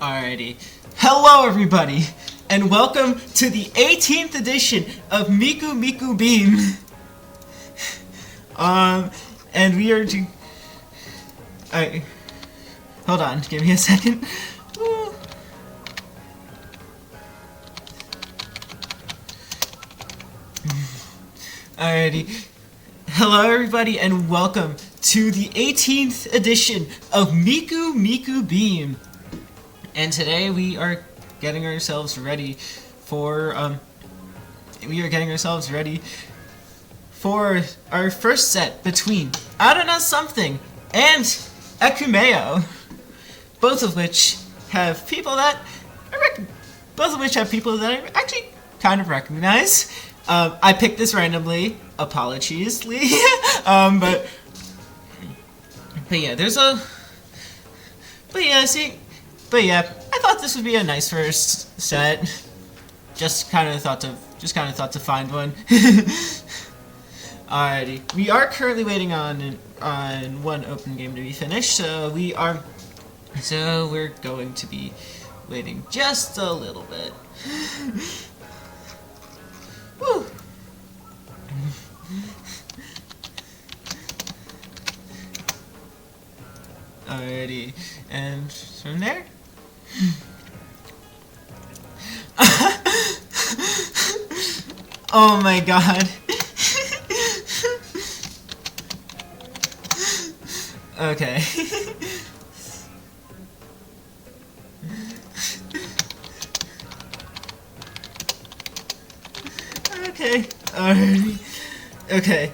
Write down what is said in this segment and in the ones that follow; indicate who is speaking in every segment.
Speaker 1: Alrighty. Hello everybody, and welcome to the 18th edition of Miku Beam. And we are hold on, give me a second. Woo. Alrighty. Hello everybody, and welcome to the 18th edition of Miku Beam. And today we are getting ourselves ready for our first set between I Don't Know Something and Ekumeo, both of which have people that I actually kind of recognize. I picked this randomly, apologies, but yeah, I thought this would be a nice first set. Just kind of thought to find one. Alrighty, we are currently waiting on one open game to be finished, so we're going to be waiting just a little bit. Woo. Alrighty, and from there. Oh my god. Okay. Okay. Alrighty. Okay.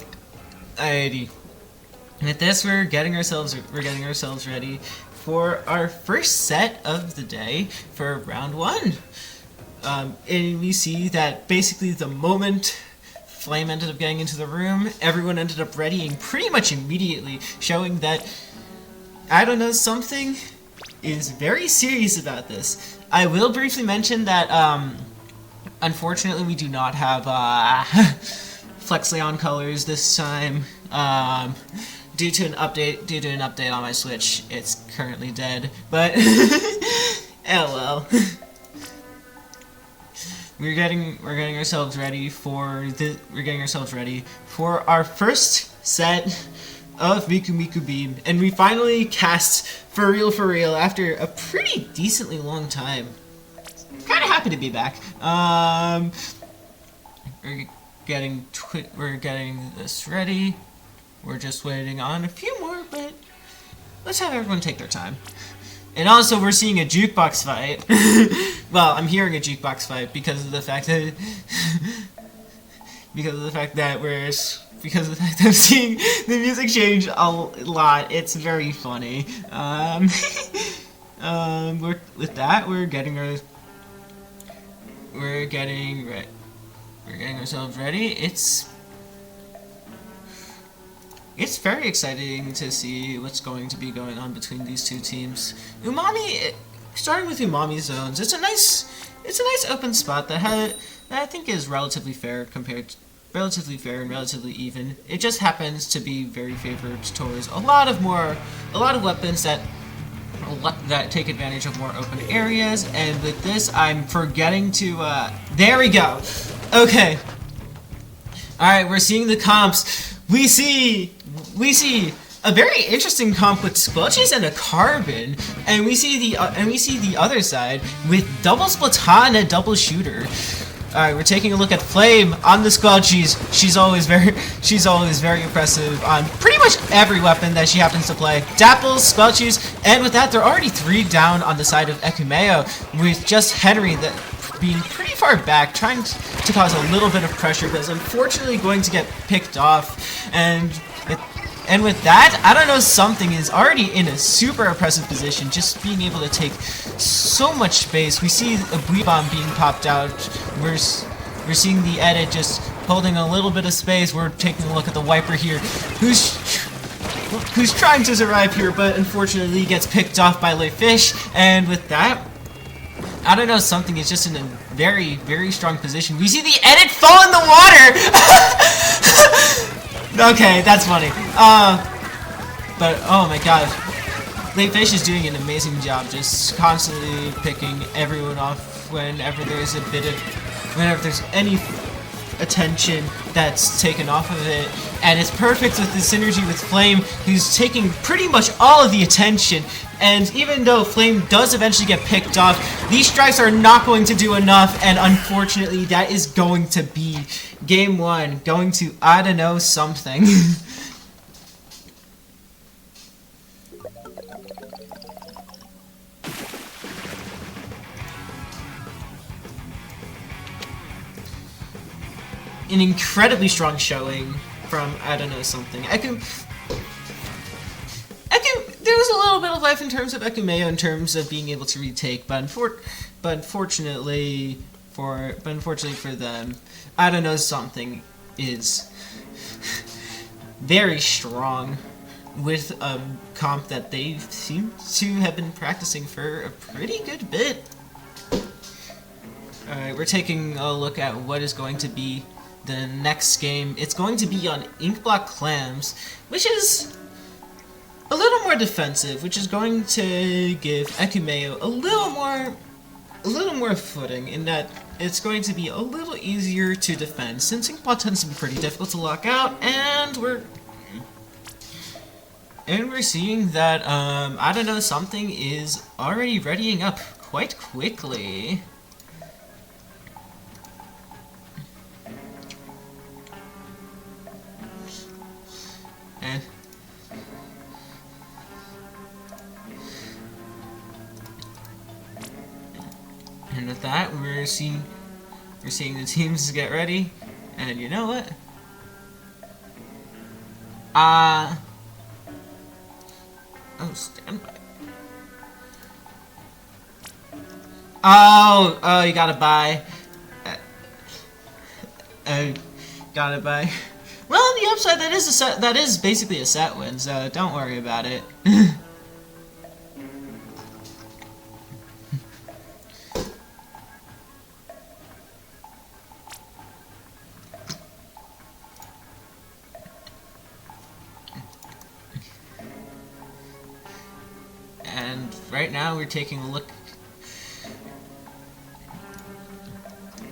Speaker 1: Alrighty. With this, we're getting ourselves ready for our first set of the day for round one. And we see that basically the moment Flame ended up getting into the room, everyone ended up readying pretty much immediately, showing that I Don't Know Something is very serious about this. I will briefly mention that unfortunately we do not have Flexion colors this time. Due to an update on my Switch, it's currently dead. But LOL. We're getting ourselves ready for our first set of Miku Beam, and we finally cast for real after a pretty decently long time. Kind of happy to be back. We're getting this ready. We're just waiting on a few more, but let's have everyone take their time. And also, we're seeing a jukebox fight. Well, I'm hearing a jukebox fight because of the fact that I'm seeing the music change a lot. It's very funny. With that, we're getting ourselves ready. It's very exciting to see what's going to be going on between these two teams. Starting with Umami Zones, it's a nice open spot that I think is relatively fair and relatively even. It just happens to be very favored towards a lot of weapons that that take advantage of more open areas. And with this, I'm forgetting to, there we go. Okay. Alright, we're seeing the comps. We see a very interesting comp with Squelchies and a Carbon, and we see the other side with double Splatan and double Shooter. Alright, we're taking a look at Flame on the Squelchies. She's always very impressive on pretty much every weapon that she happens to play. Dapples, Squelchies, and with that, they're already 3 down on the side of Ekumeo, with just Henry being pretty far back, trying to cause a little bit of pressure, but is unfortunately going to get picked off. And with that, I don't know, something is already in a super oppressive position, just being able to take so much space. We see a Bee Bomb being popped out. We're seeing the edit just holding a little bit of space. We're taking a look at the Wiper here, who's trying to survive here, but unfortunately gets picked off by Fish. And with that, I don't know, something is just in a very, very strong position. We see the edit fall in the water! Okay, that's funny. But, oh my god. Fish is doing an amazing job, just constantly picking everyone off whenever there's any attention that's taken off of it. And it's perfect with the synergy with Flame, who's taking pretty much all of the attention. And even though Flame does eventually get picked off, these strikes are not going to do enough, and unfortunately that is going to be game 1, going to, I don't know, something. An incredibly strong showing from, I don't know, something. There was a little bit of life in terms of Ekumeo in terms of being able to retake, but unfortunately for them, I don't know, something is very strong with a comp that they seem to have been practicing for a pretty good bit. Alright, we're taking a look at what is going to be the next game. It's going to be on Inkblock Clams, which is a little more defensive, which is going to give Ekumeo a little more footing, in that it's going to be a little easier to defend, since Inkblock tends to be pretty difficult to lock out, and we're seeing that, I don't know, something is already readying up quite quickly. And with that, we're seeing the teams get ready, and you know what? Oh, standby. Oh, you gotta buy. Gotta buy. Well, on the upside, that is a set. That is basically a set win, so don't worry about it. And right now we're taking a look.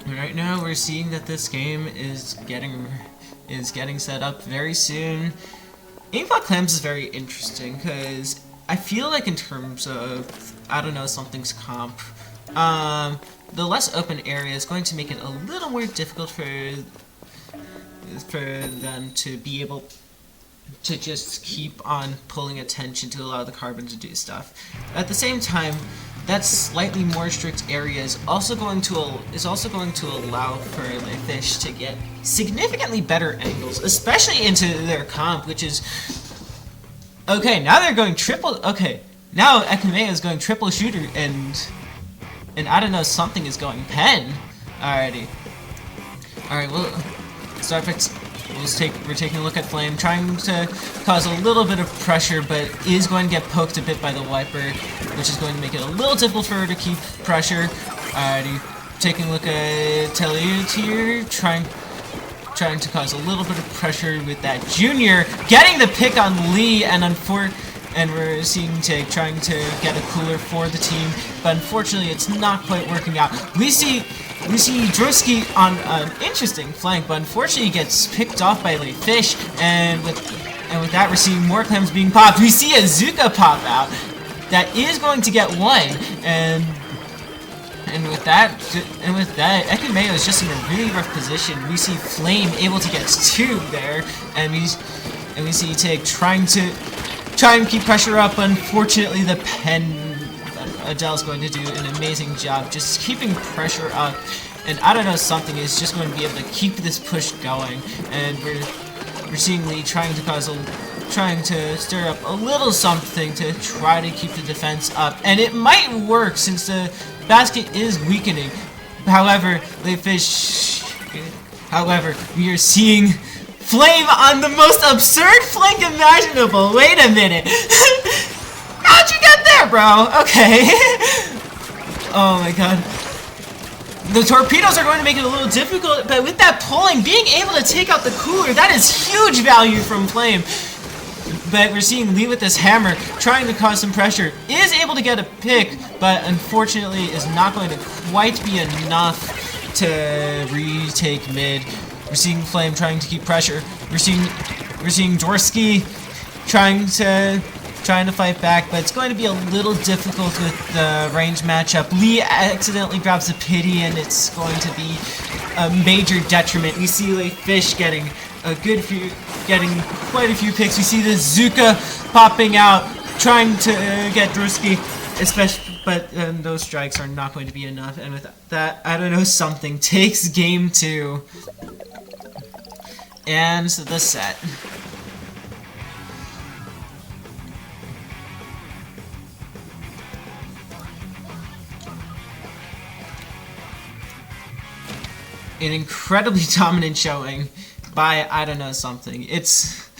Speaker 1: Right now we're seeing that this game is getting set up very soon. Inkblock Clams is very interesting because I feel like in terms of, I don't know, something's comp, the less open area is going to make it a little more difficult for them to be able to just keep on pulling attention to allow the Carbon to do stuff. At the same time, that slightly more strict area is also going to allow for Fish to get significantly better angles, especially into their comp, which is okay. Now they're going triple. Okay, now Ekumeo is going triple shooter, and I don't know, something is going pen. Alrighty. Alright, well, we're taking a look at Flame, trying to cause a little bit of pressure, but is going to get poked a bit by the Wiper, which is going to make it a little difficult for her to keep pressure. Alrighty, taking a look at Telliot here, trying to cause a little bit of pressure with that Junior, getting the pick on Lee, and and we're seeing Tig trying to get a cooler for the team, but unfortunately it's not quite working out. We see Drosky on an interesting flank, but unfortunately he gets picked off by Late Fish, and with that we're seeing more clams being popped. We see a Zuka pop out that is going to get one, and with that, Ekumeo is just in a really rough position. We see Flame able to get two there, and we see Tig trying to keep pressure up. Unfortunately, the pen, Adele's going to do an amazing job just keeping pressure up, and I don't know, something is just going to be able to keep this push going, and we're seeing Lee trying to stir up a little something to try to keep the defense up, and it might work since the basket is weakening. However, we are seeing Flame on the most absurd flank imaginable. Wait a minute. How'd you get there, bro? Okay. Oh my god. The torpedoes are going to make it a little difficult, but with that pulling, being able to take out the cooler, that is huge value from Flame. But we're seeing Lee with this hammer, trying to cause some pressure, is able to get a pick, but unfortunately is not going to quite be enough to retake mid. We're seeing Flame trying to keep pressure. We're seeing Dworsky trying to fight back, but it's going to be a little difficult with the range matchup. Lee accidentally grabs a pity, and it's going to be a major detriment. We see Late Fish getting quite a few picks. We see the Zuka popping out, trying to get Drusky, but those strikes are not going to be enough. And with that, I don't know, something takes game 2 and the set. An incredibly dominant showing by I don't know, something. It's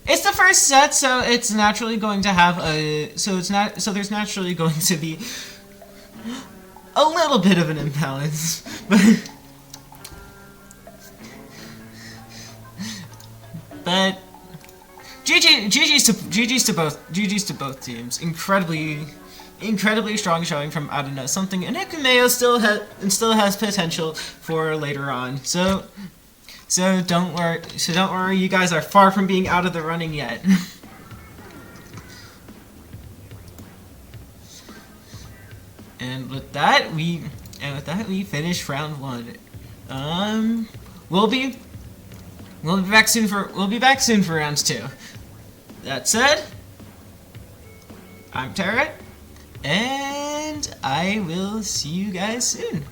Speaker 1: the first set, so it's naturally going to have there's naturally going to be a little bit of an imbalance, but GG's to both teams. Incredibly strong showing from I don't know, something, and Ekumeo still has potential for later on. So don't worry, you guys are far from being out of the running yet. And with that we finish round 1. We'll be back soon for round 2. That said, I'm Tara, and I will see you guys soon.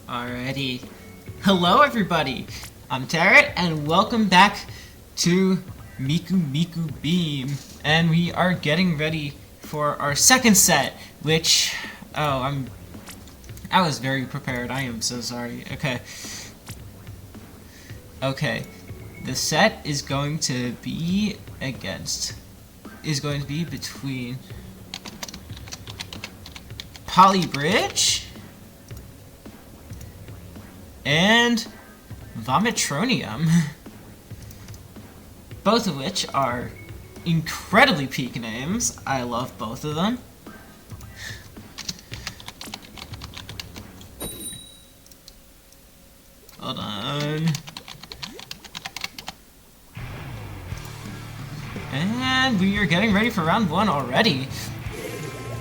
Speaker 1: Alrighty. Hello everybody! I'm Tarot and welcome back to Miku Beam. And we are getting ready for our second set, which... I was very prepared. I am so sorry. Okay. The set is going to be between Polybridge and Vomitronium, both of which are incredibly peak names. I love both of them. Hold on. And we are getting ready for round 1 already.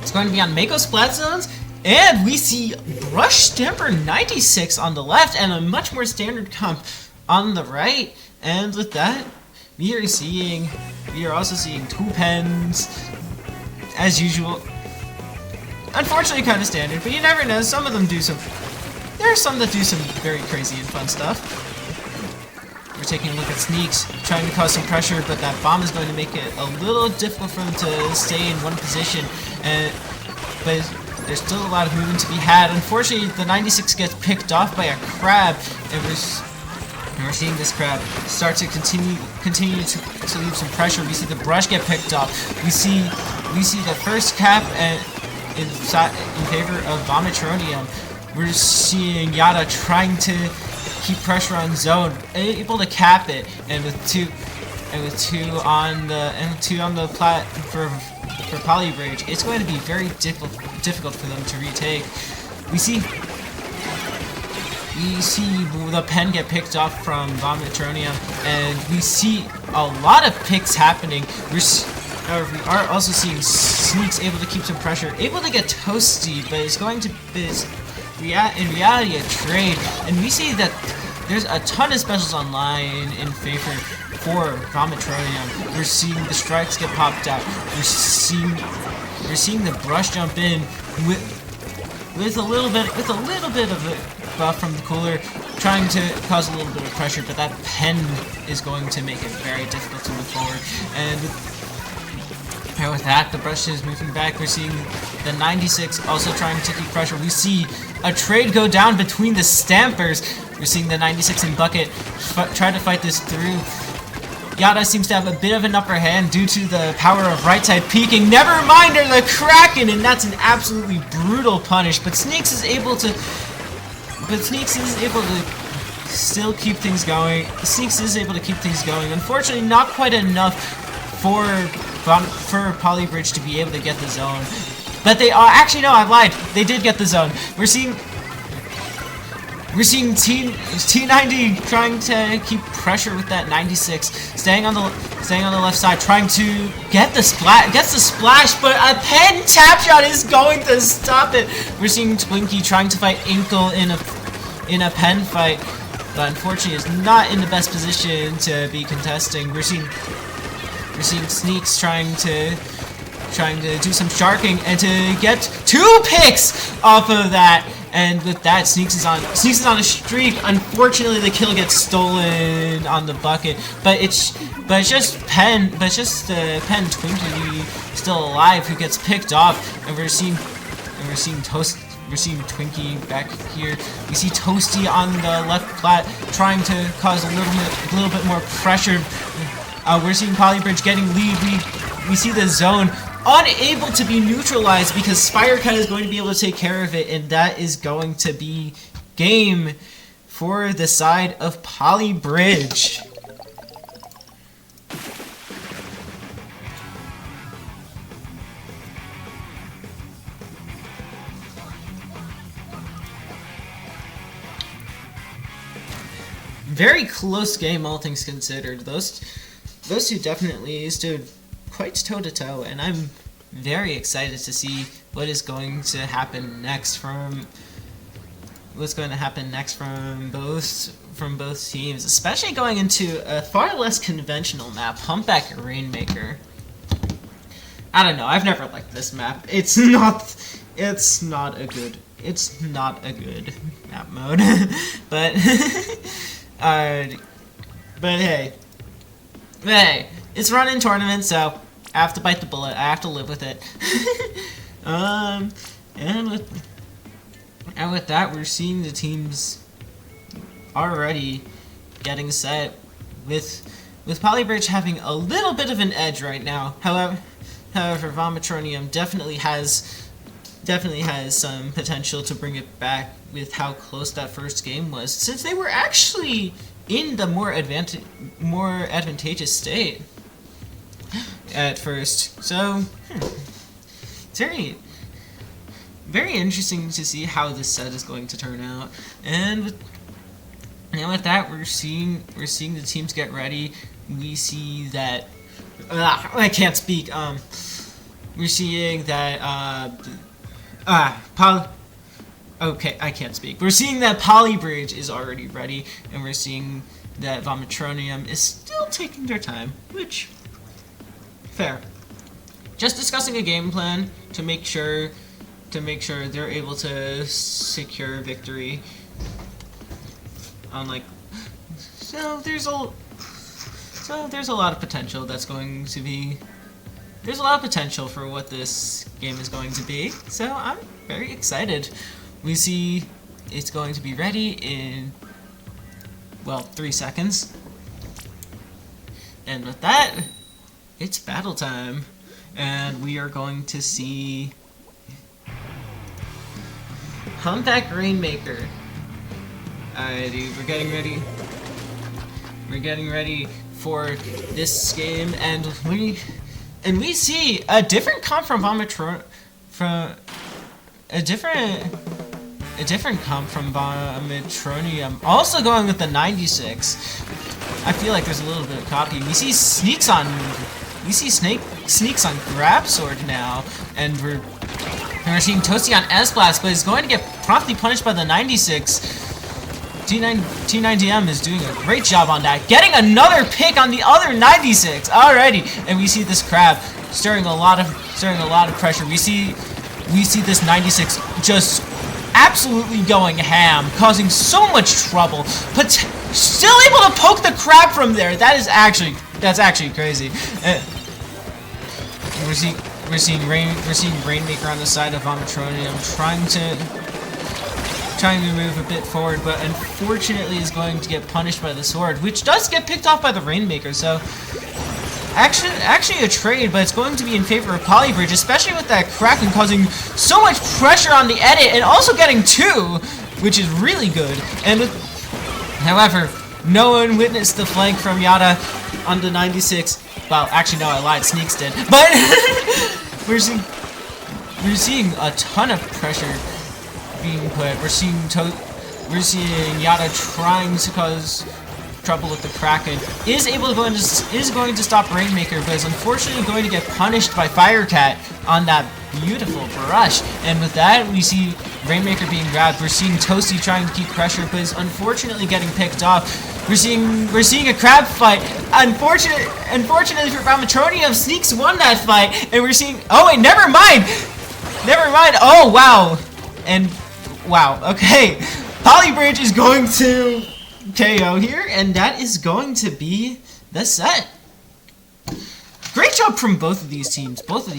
Speaker 1: It's going to be on Mako Splat Zones, and we see Brush Stamper 96 on the left and a much more standard comp on the right. And with that, we are also seeing 2 pens, as usual. Unfortunately kind of standard, but you never know, there are some that do some very crazy and fun stuff. We're taking a look at Sneaks, trying to cause some pressure, but that bomb is going to make it a little difficult for him to stay in one position. But there's still a lot of movement to be had. Unfortunately, the 96 gets picked off by a crab, and we're seeing this crab start to continue to leave some pressure. We see the brush get picked off. We see the first cap in favor of Vomitronium. We're seeing Yada trying to keep pressure on zone, able to cap it, and with two on the plat for Polybridge, it's going to be very difficult for them to retake. We see the pen get picked off from Vomitronium, and we see a lot of picks happening. We are also seeing Sneaks able to keep some pressure, able to get toasty, but it's going to be in reality a trade. And we see that there's a ton of specials online in favor for Vomitronium. We're seeing the strikes get popped out. We're seeing the brush jump in with a little bit of a buff from the cooler, trying to cause a little bit of pressure, but that pen is going to make it very difficult to move forward. And with that, the brush is moving back. We're seeing the 96 also trying to keep pressure. We see a trade go down between the Stampers. We're seeing the 96 and Bucket try to fight this through. Yada seems to have a bit of an upper hand due to the power of right side peeking. Never mind the Kraken, and that's an absolutely brutal punish. But Sneaks is able to still keep things going. Sneaks is able to keep things going. Unfortunately, not quite enough for Polybridge to be able to get the zone. But they are actually, no, I lied. They did get the zone. We're seeing T90 trying to keep pressure with that 96, staying on the left side, trying to get the splash. Gets the splash, but a pen tap shot is going to stop it. We're seeing Twinkie trying to fight Inkle in a pen fight, but unfortunately is not in the best position to be contesting. We're seeing Sneaks trying to do some sharking and to get 2 picks off of that. And with that, Sneaks is on a streak. Unfortunately, the kill gets stolen on the Bucket, but it's just Pen Twinkie still alive who gets picked off, and we're seeing Twinkie back here. We see Toasty on the left plat trying to cause a little bit more pressure. We're seeing Polybridge getting lead. We see the zone unable to be neutralized because Spirecut is going to be able to take care of it, and that is going to be game for the side of Polybridge. Very close game, all things considered. Those two definitely stood quite toe-to-toe, and I'm very excited to see what is going to happen next from both teams, especially going into a far less conventional map, Humpback Rainmaker. I don't know, I've never liked this map. It's not a good it's not a good map mode, but but hey, it's running tournament, so I have to bite the bullet. I have to live with it. And with that, we're seeing the teams already getting set with Polybridge having a little bit of an edge right now. However, Vomitronium definitely has some potential to bring it back with how close that first game was, since they were actually in the more advantageous state at first. So it's very interesting to see how this set is going to turn out. And with that, we're seeing the teams get ready. We see that I can't speak. We're seeing that okay, I can't speak. We're seeing that Polybridge is already ready, and we're seeing that Vomitronium is still taking their time, which fair. Just discussing a game plan to make sure they're able to secure victory. So there's a lot of potential that's going to be. There's a lot of potential for what this game is going to be. So I'm very excited. We see it's going to be ready in, well, 3 seconds. And with that, it's battle time. And we are going to see Humpback Rainmaker. Alrighty, we're getting ready. We're getting ready for this game, and we see a different comp from Vomitronium. Also going with the 96. I feel like there's a little bit of copy. We see Sneaks on Grab Sword now, and we're seeing Toasty on S-Blast, but he's going to get promptly punished by the 96. T9DM is doing a great job on that, getting another pick on the other 96. Alrighty, and we see this Crab stirring a lot of pressure. We see this 96 just absolutely going ham, causing so much trouble, but still able to poke the Crab from there. That's actually crazy. We're seeing Rainmaker on the side of Vomitronium trying to move a bit forward, but unfortunately is going to get punished by the sword, which does get picked off by the Rainmaker. So actually a trade, but it's going to be in favor of Polybridge, especially with that Kraken causing so much pressure on the edit and also getting 2, which is really good. And however, no one witnessed the flank from Yada on the 96. Well, actually no, I lied. Sneaks did, but we're seeing a ton of pressure being put. We're seeing Yada trying to cause trouble with the Kraken. Is going to stop Rainmaker, but is unfortunately going to get punished by Firecat on that beautiful brush. And with that, we see Rainmaker being grabbed. We're seeing Toasty trying to keep pressure, but is unfortunately getting picked off. We're seeing a Crab fight. Unfortunately for Vomitronium, Sneaks won that fight, and we're seeing. Oh wait, never mind. Oh wow, and wow. Okay, Polybridge is going to KO here, and that is going to be the set. Great job from both of these teams. Both of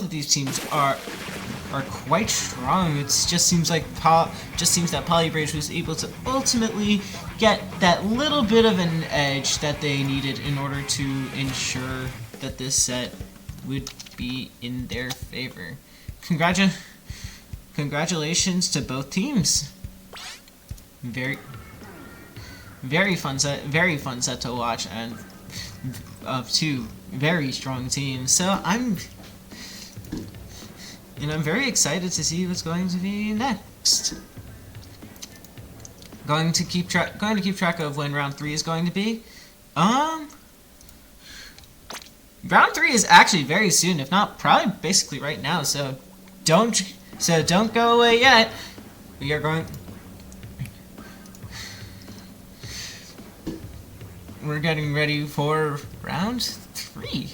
Speaker 1: these teams are quite strong. It just seems that Polybridge was able to ultimately get that little bit of an edge that they needed in order to ensure that this set would be in their favor. Congratulations to both teams. Very fun set to watch, and of 2 very strong teams. So I'm very excited to see what's going to be next. Going to keep track of when round 3 is going to be. Round 3 is actually very soon, if not probably basically right now. So don't go away yet. We are going. We're getting ready for round 3.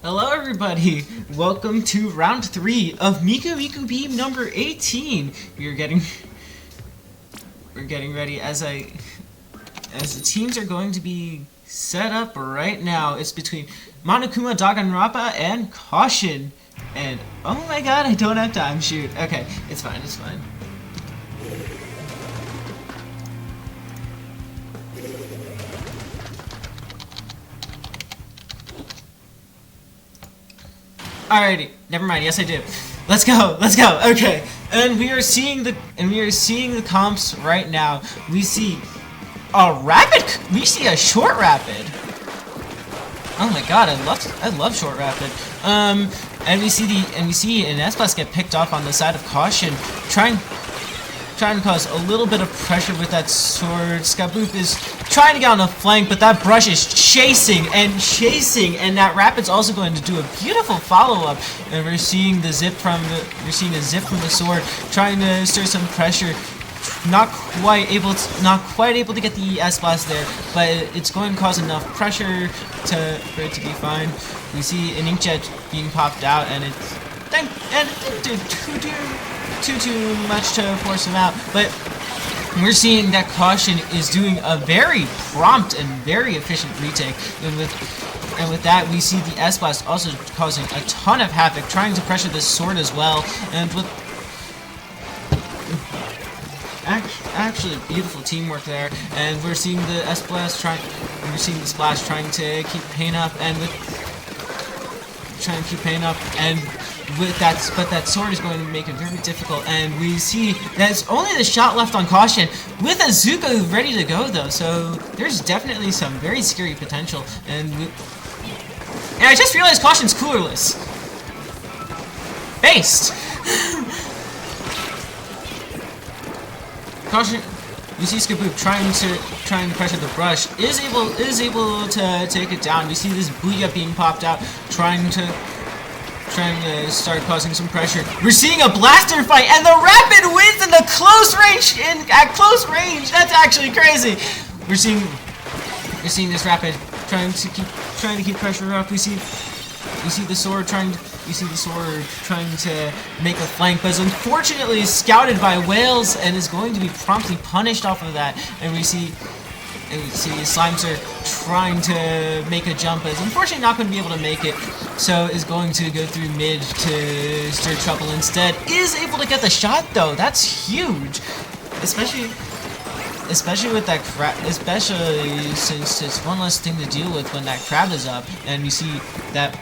Speaker 1: Hello everybody! Welcome to round 3 of Miku Beam number 18. We're getting ready as the teams are going to be set up right now. It's between Monokuma Danganronpa and Caution. And oh my god, I don't have time. Shoot. Okay, it's fine, it's fine. Alrighty, never mind. Yes, I do. Let's go. Let's go. Okay, and we are seeing the comps right now. We see a rapid. We see a short rapid. Oh my god, I love short rapid. And we see an S-Blast get picked off on the side of Caution, trying to cause a little bit of pressure with that sword. Skaboop is trying to get on the flank, but that brush is chasing, and that rapid's also going to do a beautiful follow-up. And we're seeing the zip from the sword, trying to stir some pressure. Not quite able to get the S-Blast there, but it's going to cause enough pressure for it to be fine. We see an inkjet being popped out, and it didn't do too much to force him out, but we're seeing that Caution is doing a very prompt and very efficient retake, and with that we see the S-Blast also causing a ton of havoc, trying to pressure this sword as well, and with actually beautiful teamwork there. And we're seeing the S-Blast the Splash trying to keep pain up, and with that, but that sword is going to make it very difficult, and we see there's only the shot left on Caution, with Azuka ready to go though, so there's definitely some very scary potential, and I just realized Caution's coolerless. Based! Caution, we see Skaboop trying to pressure the brush, is able to take it down. We see this Booyah being popped out, trying to start causing some pressure. We're seeing a blaster fight, and the Rapid wins in the close range. At close range, that's actually crazy. We're seeing this Rapid trying to keep pressure up. We see the sword trying to make a flank, but is unfortunately scouted by Whales and is going to be promptly punished off of that. And we see Slimeser trying to make a jump, but is unfortunately not going to be able to make it, so is going to go through mid to stir trouble instead. Is able to get the shot though, that's huge, especially especially with that crab, especially since it's one less thing to deal with when that crab is up, and we see that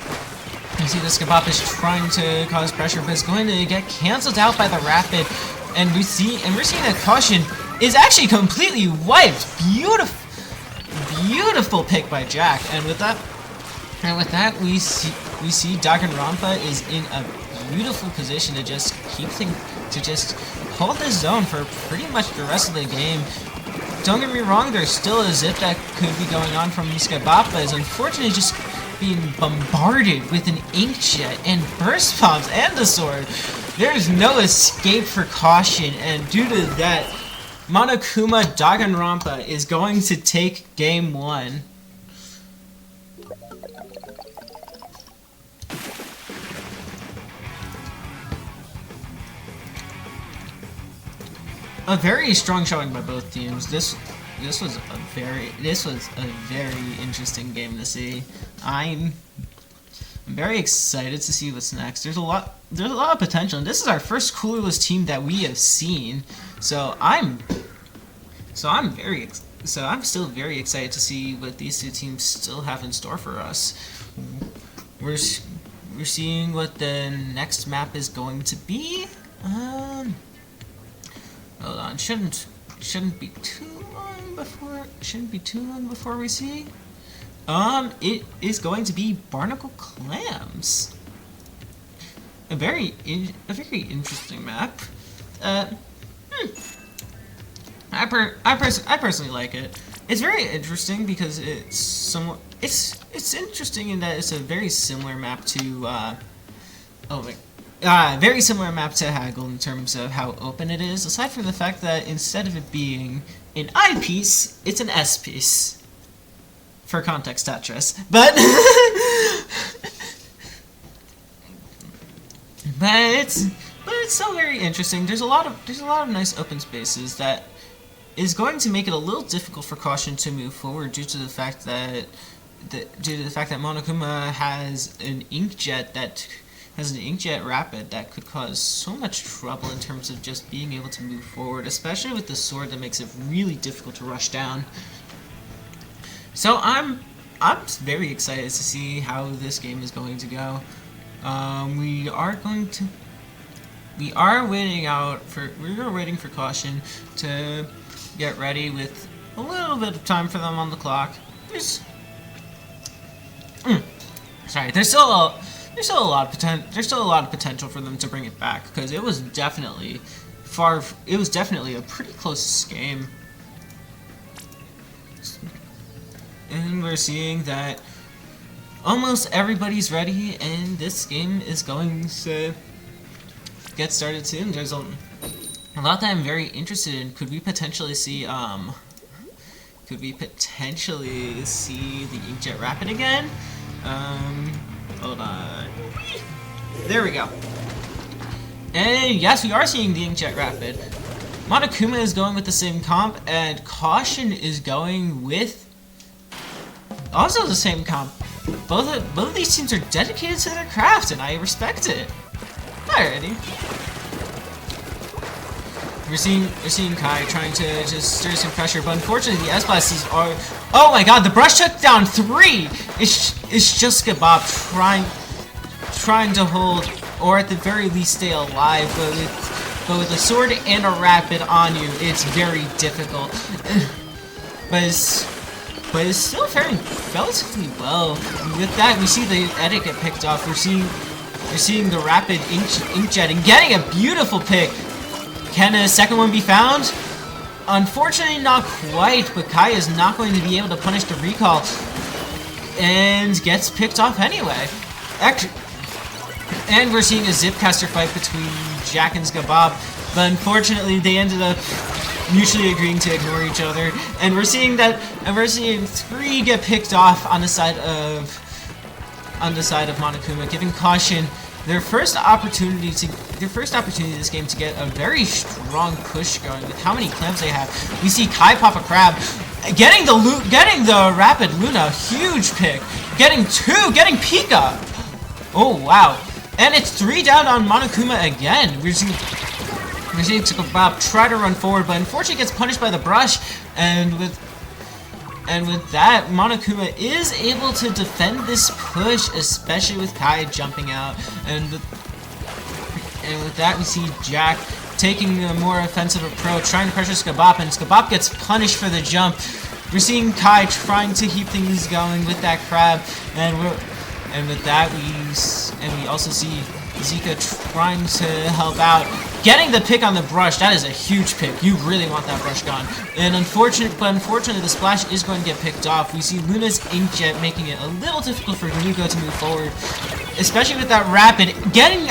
Speaker 1: this Kabop is trying to cause pressure, but it's going to get canceled out by the rapid, and we're seeing that Caution is actually completely wiped. Beautiful pick by Jack, and with that we see Danganronpa is in a beautiful position to just hold this zone for pretty much the rest of the game. Don't get me wrong, there's still a zip that could be going on from Skabop, but is unfortunately just being bombarded with an inkjet and burst bombs and the sword. There's no escape for Caution, and due to that, Monokuma Danganronpa is going to take game 1. A very strong showing by both teams. This was a very interesting game to see. I'm very excited to see what's next. There's a lot of potential, and this is our first Coolerless team that we have seen. So I'm still very excited to see what these two teams still have in store for us. We're seeing what the next map is going to be. Hold on, shouldn't be too long before we see. It is going to be Barnacle Clams. A very interesting map. I personally like it. It's very interesting because it's interesting in that it's a very similar map to very similar map to Haggle in terms of how open it is, aside from the fact that instead of it being an I piece, it's an S piece. For context, Tetris. But it's still very interesting. There's a lot of nice open spaces that is going to make it a little difficult for Caution to move forward due to the fact that Monokuma has an inkjet rapid that could cause so much trouble in terms of just being able to move forward, especially with the sword that makes it really difficult to rush down. So I'm very excited to see how this game is going to go. We are waiting for Caution to get ready with a little bit of time for them on the clock. There's still a lot of potential for them to bring it back, because it was definitely a pretty close game. And we're seeing that almost everybody's ready, and this game is going to get started soon. There's a lot that I'm very interested in. Could we potentially see the Inkjet Rapid again? Hold on. There we go. And yes, we are seeing the Inkjet Rapid. Monokuma is going with the same comp, and Caution is going with also the same comp. Both of these teams are dedicated to their craft, and I respect it. Alrighty. We're seeing Kai trying to just stir some pressure, but unfortunately the S-Blasts are... Oh my god, the brush took down 3! It's just Kebab trying to hold, or at the very least stay alive, but with a sword and a rapid on you, it's very difficult. But it's still faring relatively well. With that, we see the edit get picked off. We're seeing the rapid inkjet and getting a beautiful pick. Can a second one be found? Unfortunately, not quite, but Kai is not going to be able to punish the recall and gets picked off anyway. And we're seeing a Zipcaster fight between Jack and Skabab, but unfortunately they ended up mutually agreeing to ignore each other, and we're seeing 3 get picked off on the side of Monokuma, giving Caution their first opportunity in this game to get a very strong push going with how many clams they have. We see Kai pop a crab, getting the rapid Luna, huge pick, getting Pika. Oh wow. And it's 3 down on Monokuma again. We see Bob try to run forward, but unfortunately gets punished by the brush, and with that, Monokuma is able to defend this push, especially with Kai jumping out, and with that we see Jack taking a more offensive approach, trying to pressure Skabop, and Skabop gets punished for the jump. We're seeing Kai trying to keep things going with that crab, and with that we also see Zika trying to help out, getting the pick on the brush. That is a huge pick. You really want that brush gone. And unfortunately, the splash is going to get picked off. We see Luna's Inkjet making it a little difficult for Miku to move forward, especially with that rapid getting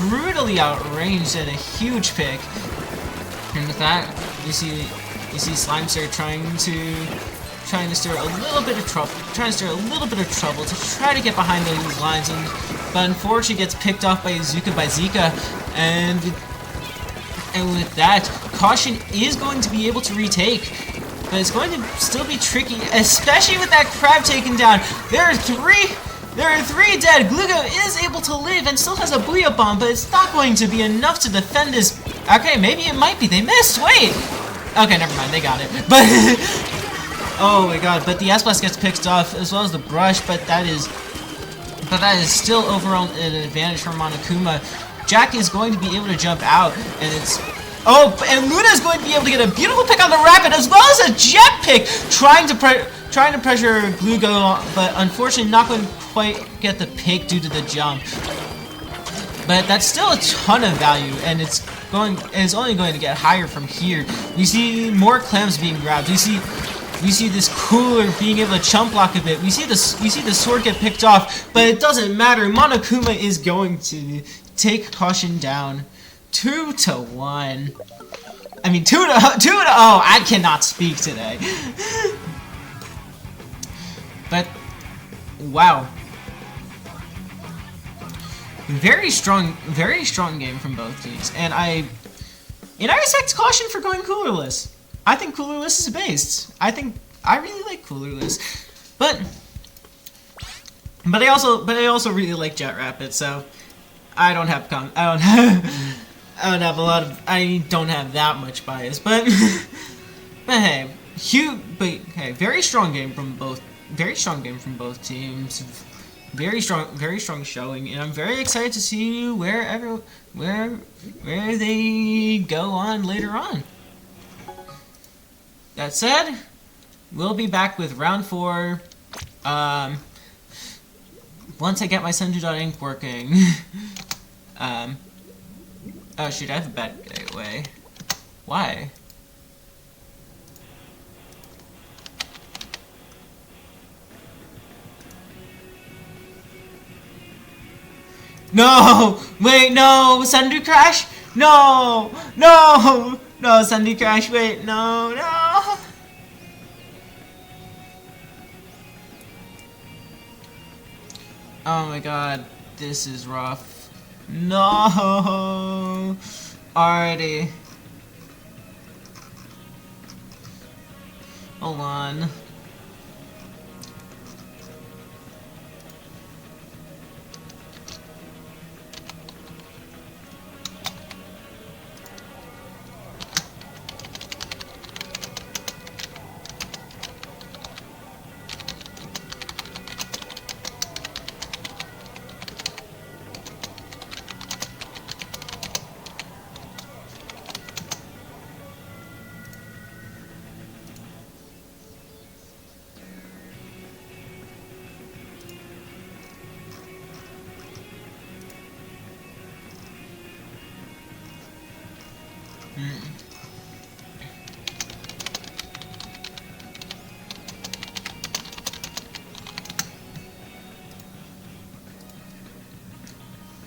Speaker 1: brutally outranged and a huge pick. And with that, you see Slimester trying to stir a little bit of trouble, to try to get behind those lines, but unfortunately gets picked off by Zika, and with that, Caution is going to be able to retake, but it's going to still be tricky, especially with that crab taken down. There are three dead. Glugo is able to live and still has a Booyah Bomb, but it's not going to be enough to defend this. Okay, maybe it might be. They missed. Wait. Okay, never mind. They got it. But oh my god! But the S-Blast gets picked off as well as the brush. But that is still overall an advantage for Monokuma. Jack is going to be able to jump out, and and Luna is going to be able to get a beautiful pick on the rapid as well as a jet pick, trying to pressure Glugo, but unfortunately not going to quite get the pick due to the jump. But that's still a ton of value, and it's only going to get higher from here. We see more clams being grabbed. We see this cooler being able to chump block a bit. We see the sword get picked off, but it doesn't matter. Monokuma is going to take Caution down 2-1. I mean 2-0. I cannot speak today. But wow. Very strong game from both teams, and I respect Caution for going coolerless. I think coolerless is based. I really like coolerless, but I also really like Jet Rapid. So I don't have that much bias, but hey, very strong game from both. Very strong game from both teams. Very strong showing, and I'm very excited to see where they go on later on. That said, we'll be back with round 4. Once I get my Senju.Inc working. Oh shoot, I have a bad gateway. Why? No! Wait, no! Senju crash? No! No! No, Senju crash, wait, no, no! Oh my god, this is rough. No! Alrighty. Hold on.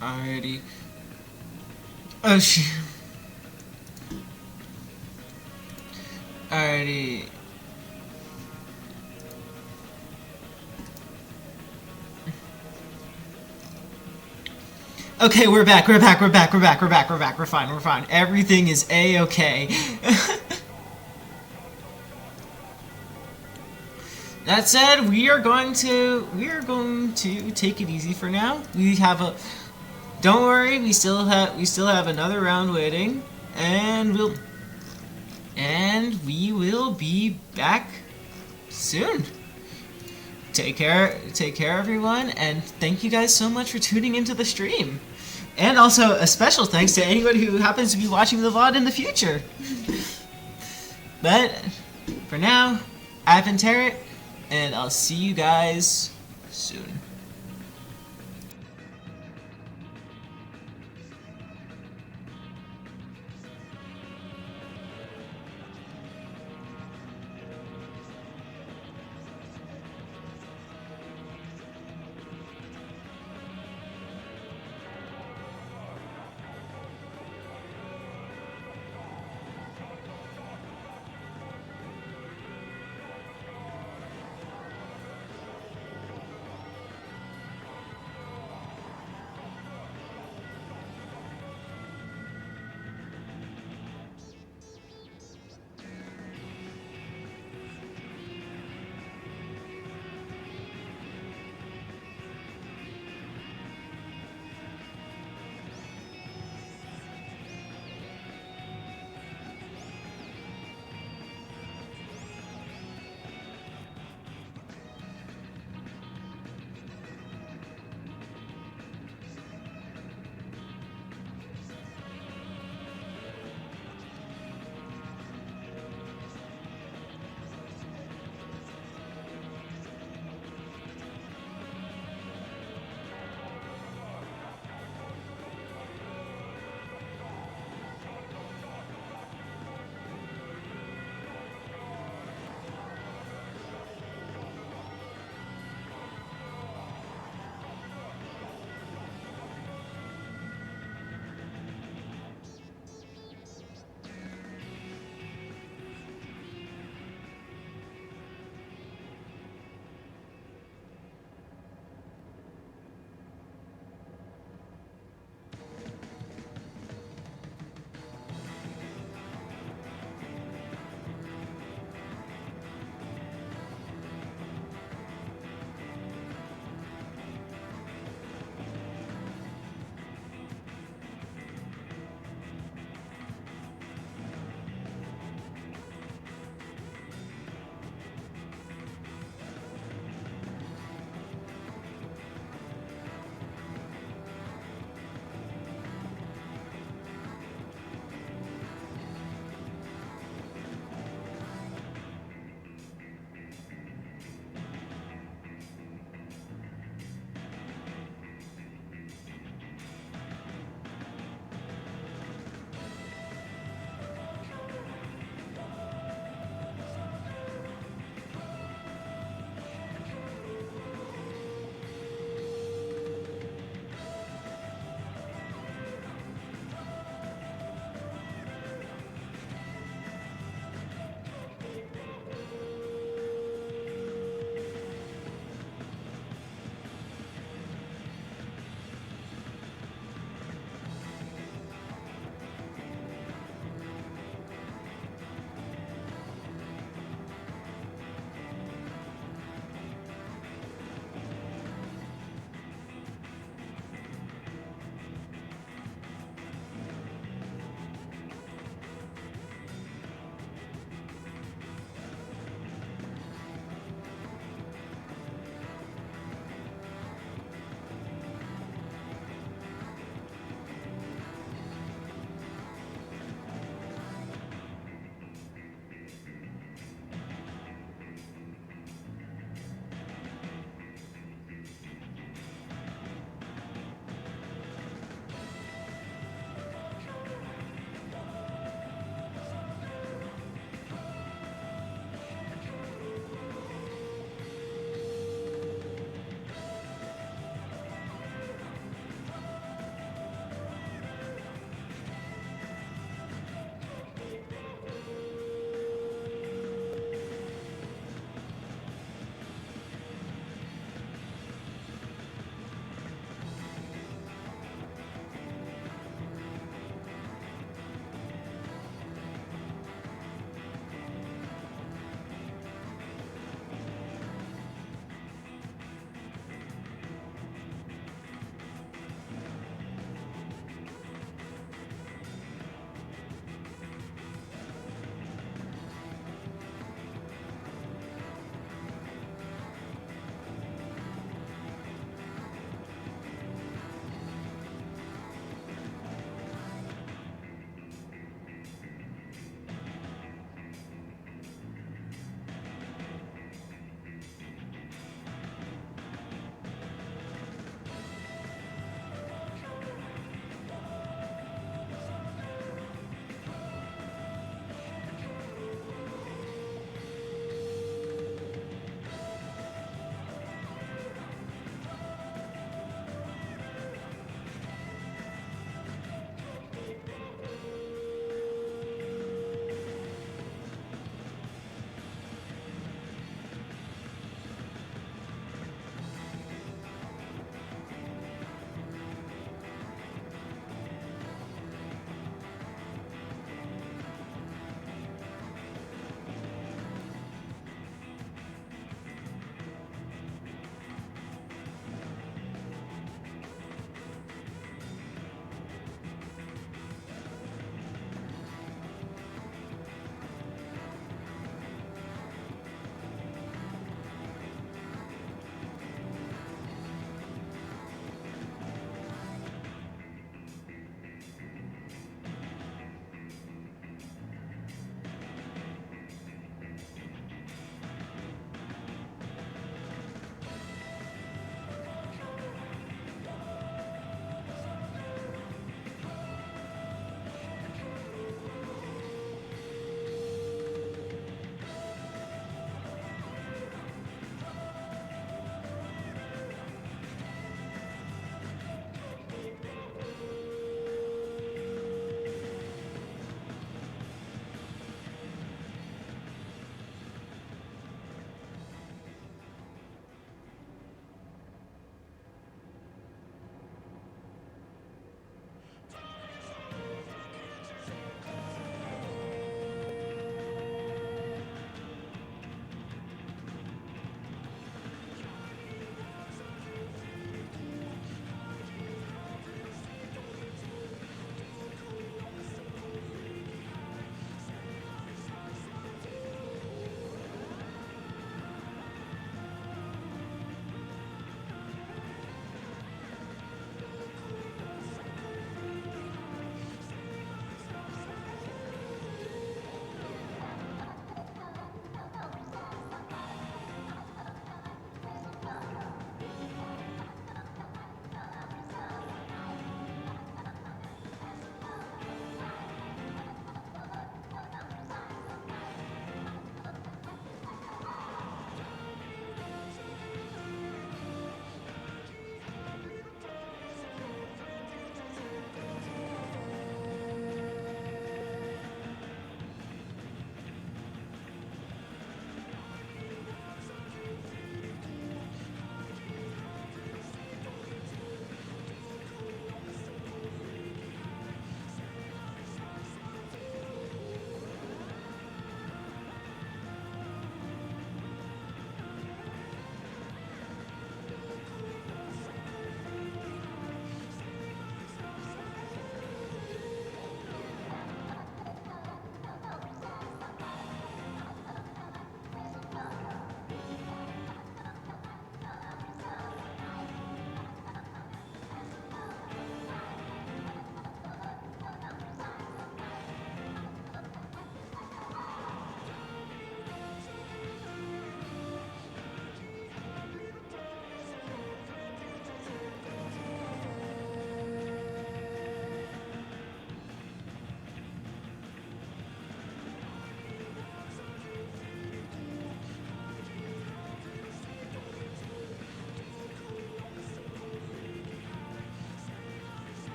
Speaker 1: Alrighty. Oh shit. Alrighty. Okay, we're back. We're fine. Everything is A-okay. That said, we are going to take it easy for now. We have don't worry, we still have another round waiting, and we will be back soon. Take care everyone, and thank you guys so much for tuning into the stream. And also a special thanks to anyone who happens to be watching the VOD in the future. But for now, I've been Tarot, and I'll see you guys soon.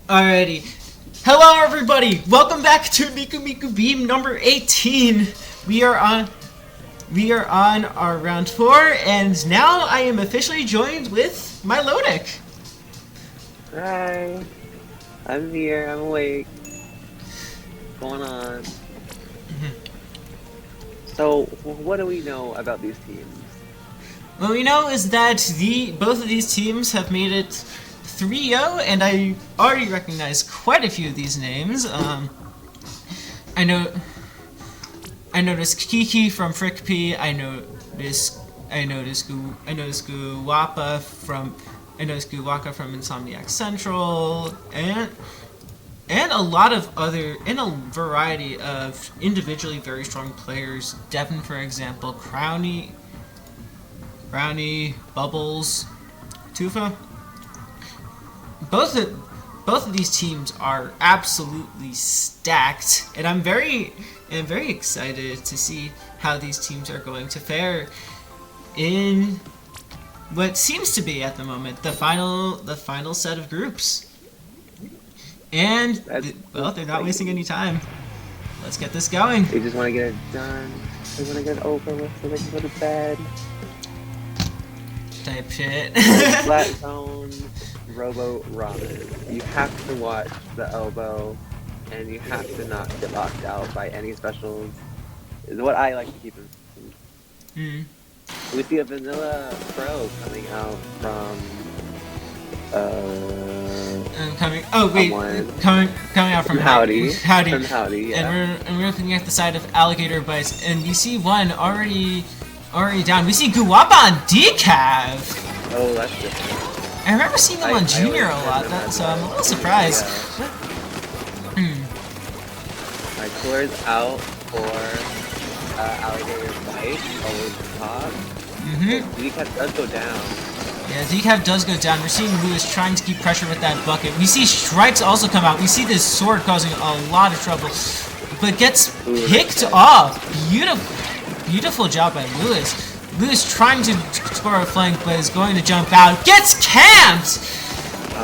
Speaker 1: Alrighty. Hello everybody! Welcome back to Miku Beam number 18. We are on our round 4, and now I am officially joined with my Lodic.
Speaker 2: Hi. I'm here, I'm awake. What's going on? So, what do we know about these teams?
Speaker 1: What we know is that both of these teams have made it 3-0, and I already recognize quite a few of these names. I noticed Kiki from Frick P. I noticed Guwaka from Insomniac Central, and a lot of other, and a variety of individually very strong players. Devin, for example, Brownie, Bubbles, Tufa. Both of these teams are absolutely stacked, and I'm very excited to see how these teams are going to fare in what seems to be at the moment the final set of groups. And they're not wasting any time. Let's get this going.
Speaker 2: They just want to get it done. They want to get it over with so they can go to bed.
Speaker 1: Type shit.
Speaker 2: Flat zone, Robo Ramen. You have to watch the elbow, and you have to not get locked out by any specials. Is what I like to keep in. We see a vanilla pro coming out from
Speaker 1: Oh wait,
Speaker 2: someone.
Speaker 1: coming out from
Speaker 2: Howdy.
Speaker 1: Howdy.
Speaker 2: From Howdy, yeah.
Speaker 1: And we're looking at the side of Alligator Bites, and we see one already down. We see Guapa on Decav.
Speaker 2: Oh, that's different.
Speaker 1: I remember seeing them on Junior a lot, so I'm a little surprised.
Speaker 2: My tour's out for Alligator Bite over the top. Decaf does go down.
Speaker 1: Yeah, Decaf does go down. We're seeing Lewis trying to keep pressure with that bucket. We see Strikes also come out. We see this sword causing a lot of trouble, but gets picked off. Beautiful job by Lewis. Lewis trying to score a flank, but is going to jump out. Gets camped!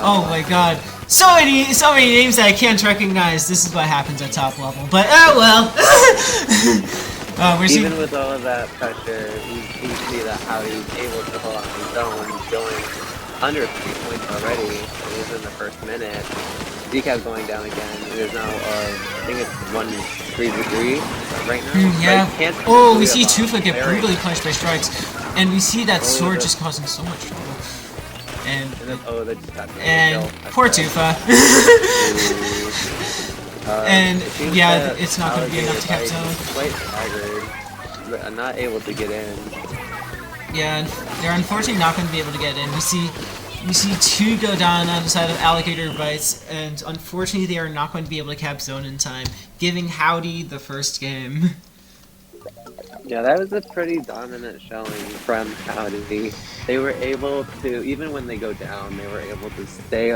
Speaker 1: Oh my god. So many names that I can't recognize. This is what happens at top level. But, oh well.
Speaker 2: Even with all of that pressure, you see that how he's able to hold on his own. He's going under 3 points already. It was in the first minute. Decaf going down again. It is now, I think it's 1-3-3 right now.
Speaker 1: Yeah. Oh, we see Tufa get brutally punched by Strikes. And we see that sword just causing so much trouble. And poor Tufa. And yeah, it's not going to be enough to cap zone.
Speaker 2: Quite staggered. I'm not able to get in.
Speaker 1: Yeah, they're unfortunately not going to be able to get in. We see two go down on the side of Alligator Bites, and unfortunately they are not going to be able to cap zone in time, giving Howdy the first game.
Speaker 2: Yeah, that was a pretty dominant showing from Howdy. They were able to, even when they go down, they were able to stay,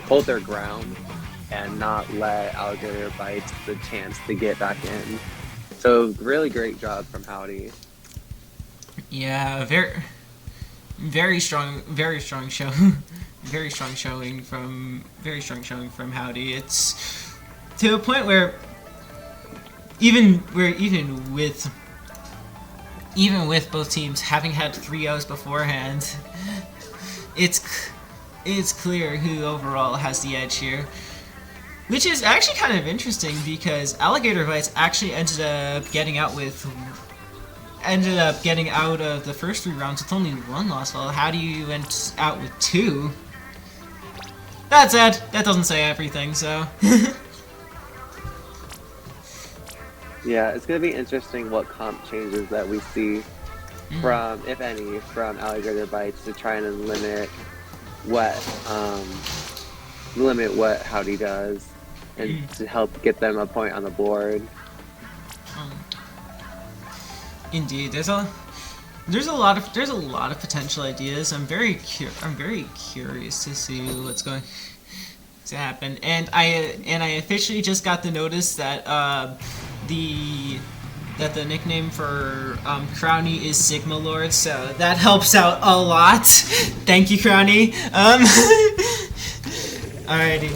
Speaker 2: hold their ground and not let Alligator Bites the chance to get back in. So really great job from Howdy.
Speaker 1: Yeah, very strong show, very strong showing from Howdy. It's to a point where even with both teams having had 3-0s beforehand, it's clear who overall has the edge here. Which is actually kind of interesting because Alligator Bites actually ended up getting out of the first 3 rounds with only 1 loss, while Howdy went out with 2. That said, that doesn't say everything, so...
Speaker 2: Yeah, it's going to be interesting what comp changes that we see from, if any, from Alligator Bites to try and limit what Howdy does and to help get them a point on the board.
Speaker 1: Indeed, there's a lot of potential ideas. I'm very curious to see what's going to happen. And I officially just got the notice that the nickname for Crowny is Sigma Lord, so that helps out a lot. Thank you, Crowny. Alrighty.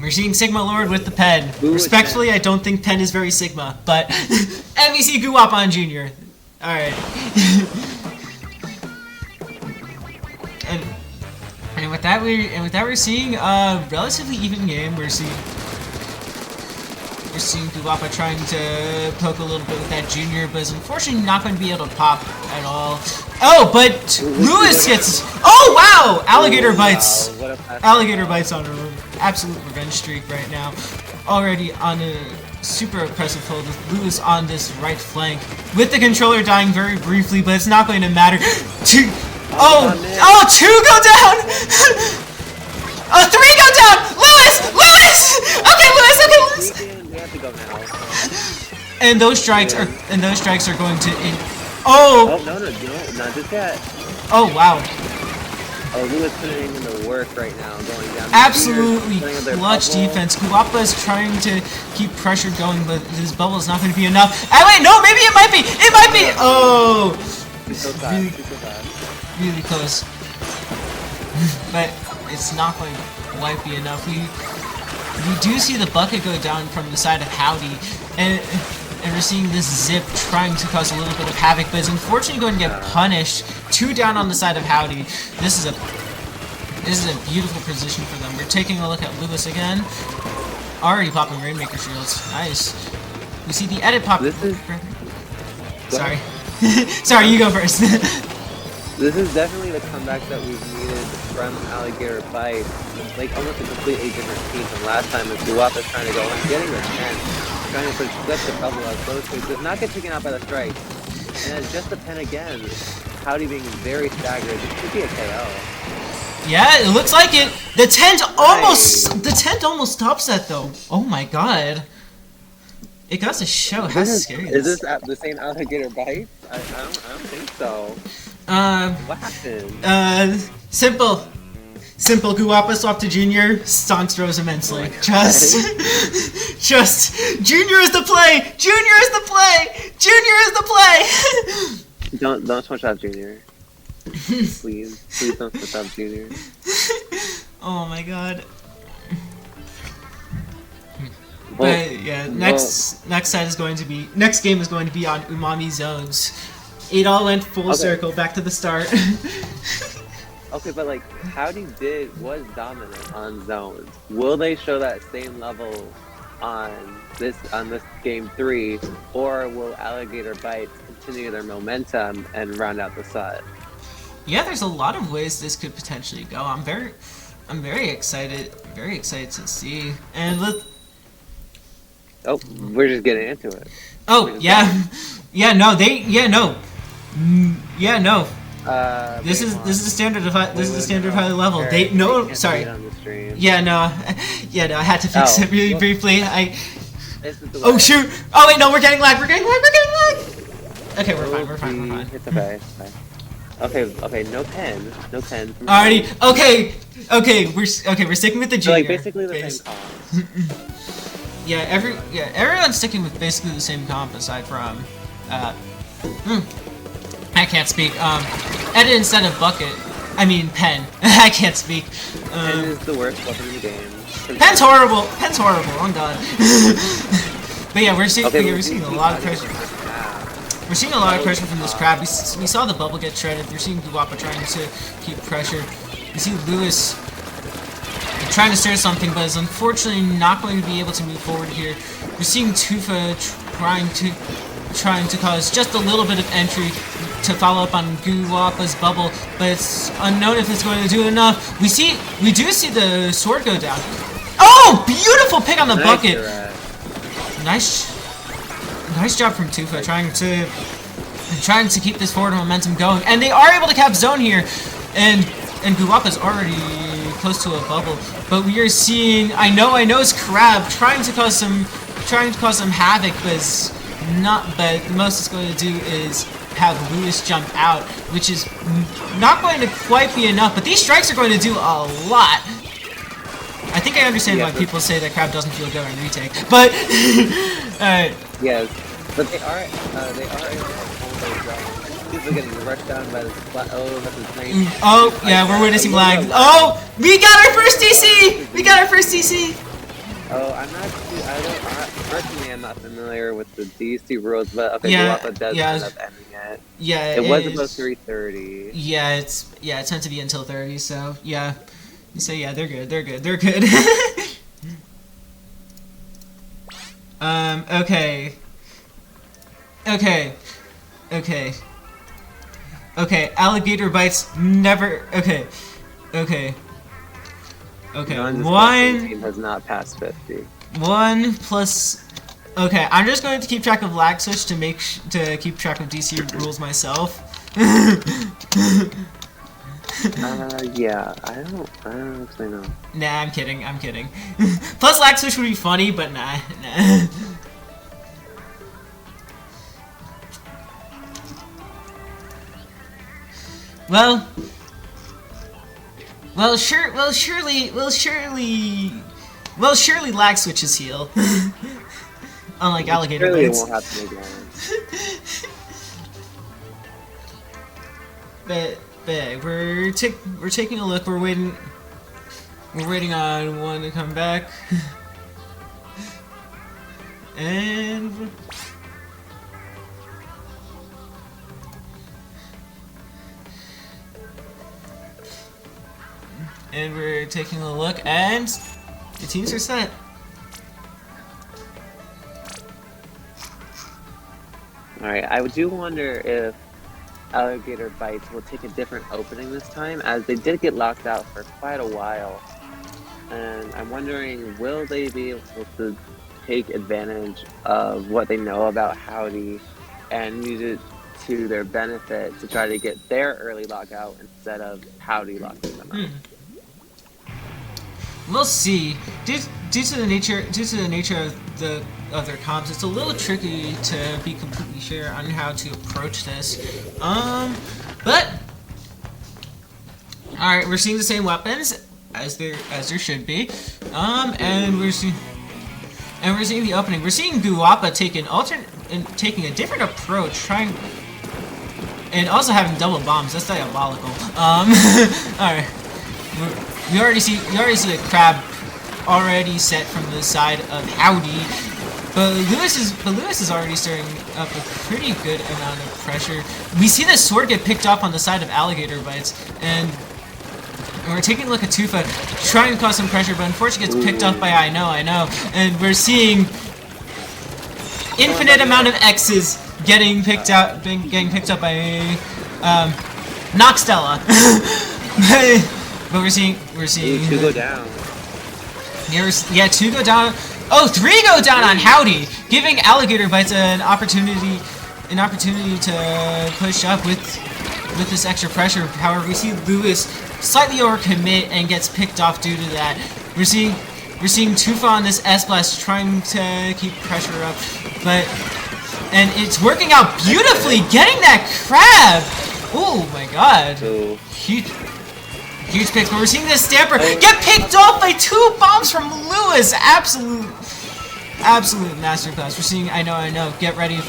Speaker 1: We're seeing Sigma Lord with the pen. Respectfully, I don't think pen is very Sigma, but and we see Guapon Jr. Alright. and with that we're seeing a relatively even game. We're seeing Guapa trying to poke a little bit with that Junior, but is unfortunately not going to be able to pop at all. Oh, but Lewis gets... Oh, wow! Alligator Bites. Alligator Bites on an absolute revenge streak right now. Already on a super impressive hold with Lewis on this right flank. With the controller dying very briefly, but it's not going to matter. 2 go down! 3 go down! Lewis! Okay, Lewis!
Speaker 2: We have to go now.
Speaker 1: And those strikes are going to
Speaker 2: no, not just yet.
Speaker 1: Oh wow.
Speaker 2: Oh, Lewis putting in the work right now, going down.
Speaker 1: Absolutely clutch defense. Guapa is trying to keep pressure going, but his bubble is not going to be enough. Wait, no, maybe it might be. It might be. Oh, really close. But it's not going to quite be enough. We do see the bucket go down from the side of Howdy, and we're seeing this Zip trying to cause a little bit of havoc, but is unfortunately going to get punished. 2 down on the side of Howdy. This is a beautiful position for them. We're taking a look at Lewis again. Already popping Rainmaker shields. Nice. We see the edit pop.
Speaker 2: Sorry.
Speaker 1: Sorry, you go first.
Speaker 2: This is definitely the comeback that we've needed from Alligator Bite. Like almost a completely different team from last time. As Guapa's trying to go and getting the 10, trying to flip the bubble as close to does not get taken out by the strike. And it's just a 10 again. Howdy being very staggered. This could be a KO.
Speaker 1: Yeah, it looks like it. The tent almost stops that though. Oh my god. It goes to show how scary
Speaker 2: is this the same Alligator Bite? I don't think so. What happened?
Speaker 1: Simple. Guapa swap to Junior. Stonks throws immensely. Just, Junior is the play. Junior is the play. Junior is the play.
Speaker 2: Don't switch out Junior. Please don't switch out Junior.
Speaker 1: Oh my god.
Speaker 2: Well,
Speaker 1: but yeah, next game is going to be on Umami Zones. It all went full circle, back to the start.
Speaker 2: Okay, but like, Howdy was dominant on zones. Will they show that same level on this game 3, or will Alligator Bites continue their momentum and round out the set?
Speaker 1: Yeah, there's a lot of ways this could potentially go. I'm very excited to see. And
Speaker 2: we're just getting into it.
Speaker 1: Oh yeah, no. This is the standard of high level. Sorry. Yeah, no. I had to fix it really briefly. Oh shoot! Oh wait, no, we're getting lag. Okay, we're fine.
Speaker 2: It's okay. Okay, no pen.
Speaker 1: Alrighty. Okay, we're sticking with the Junior.
Speaker 2: So like basically the same comp.
Speaker 1: Yeah, everyone's sticking with basically the same comp aside from, I can't speak. Edit instead of bucket. I mean pen. I can't speak.
Speaker 2: Pen is the worst weapon in the game.
Speaker 1: Pen's horrible. Oh god. But yeah, we're seeing a lot of pressure. We're seeing a lot of pressure from this crab. We saw the bubble get shredded. We're seeing Guapa trying to keep pressure. We see Lewis trying to stir something, but is unfortunately not going to be able to move forward here. We're seeing Tufa trying to cause just a little bit of entry to follow up on Guapa's bubble, but it's unknown if it's going to do enough. We do see the sword go down. Oh, beautiful pick on the bucket. Nice job from Tufa trying to keep this forward momentum going, and they are able to cap zone here, and Guapa's already close to a bubble. But we are seeing I know's Crab trying to cause some havoc, but the most it's going to do is have Lewis jump out, which is not going to quite be enough. But these strikes are going to do a lot. I think I understand why people say that Crab doesn't feel good on retake, but
Speaker 2: yes, but they are able to hold those down. People are getting rushed down by this. That's insane.
Speaker 1: Oh yeah, we're witnessing lag. Oh, we got our first DC.
Speaker 2: Personally, I'm not familiar with the DC rules, but okay,
Speaker 1: Yeah,
Speaker 2: Guapa does
Speaker 1: yeah.
Speaker 2: end up ending it.
Speaker 1: Yeah,
Speaker 2: It was about 3:30.
Speaker 1: Yeah, it's meant to be until 30. So yeah, they're good. Okay. Alligator Bites never. Okay.
Speaker 2: Non-disqualified team has not passed 50.
Speaker 1: 1 plus. Okay, I'm just going to keep track of lag switch to keep track of DC rules myself.
Speaker 2: Yeah, I don't actually know.
Speaker 1: Nah, I'm kidding. Plus lag switch would be funny, but nah. Surely lag switches heal. Unlike alligator
Speaker 2: Surely it
Speaker 1: bites.
Speaker 2: won't happen again.
Speaker 1: But we're taking a look. We're waiting on one to come back. And we're taking a look, and the teams are set.
Speaker 2: Alright, I do wonder if Alligator Bites will take a different opening this time, as they did get locked out for quite a while. And I'm wondering, will they be able to take advantage of what they know about Howdy and use it to their benefit to try to get their early lockout instead of Howdy locking them out?
Speaker 1: We'll see. Due to the nature of their comps, it's a little tricky to be completely sure on how to approach this. But all right, we're seeing the same weapons as there should be. And we're seeing the opening. We're seeing Guapa taking a different approach, trying, and also having double bombs. That's diabolical. All right. You already see a crab already set from the side of Howdy, but Lewis is already stirring up a pretty good amount of pressure. We see the sword get picked off on the side of Alligator Bites, and we're taking a look at Tufa trying to cause some pressure, but unfortunately gets picked off by I know, and we're seeing infinite amount of X's getting picked up by Noxtella. But we're seeing
Speaker 2: 2 go down.
Speaker 1: Yeah, 2 go down. Oh, 3 go down on Howdy, giving Alligator Bites an opportunity to push up with this extra pressure. However, we see Lewis slightly overcommit and gets picked off due to that. We're seeing Tufa on this S-Blast trying to keep pressure up, and it's working out beautifully, getting that crab. Oh my god. Huge picks, but we're seeing this Stamper get picked off by 2 bombs from Lewis. Absolute masterclass. We're seeing I know. Get ready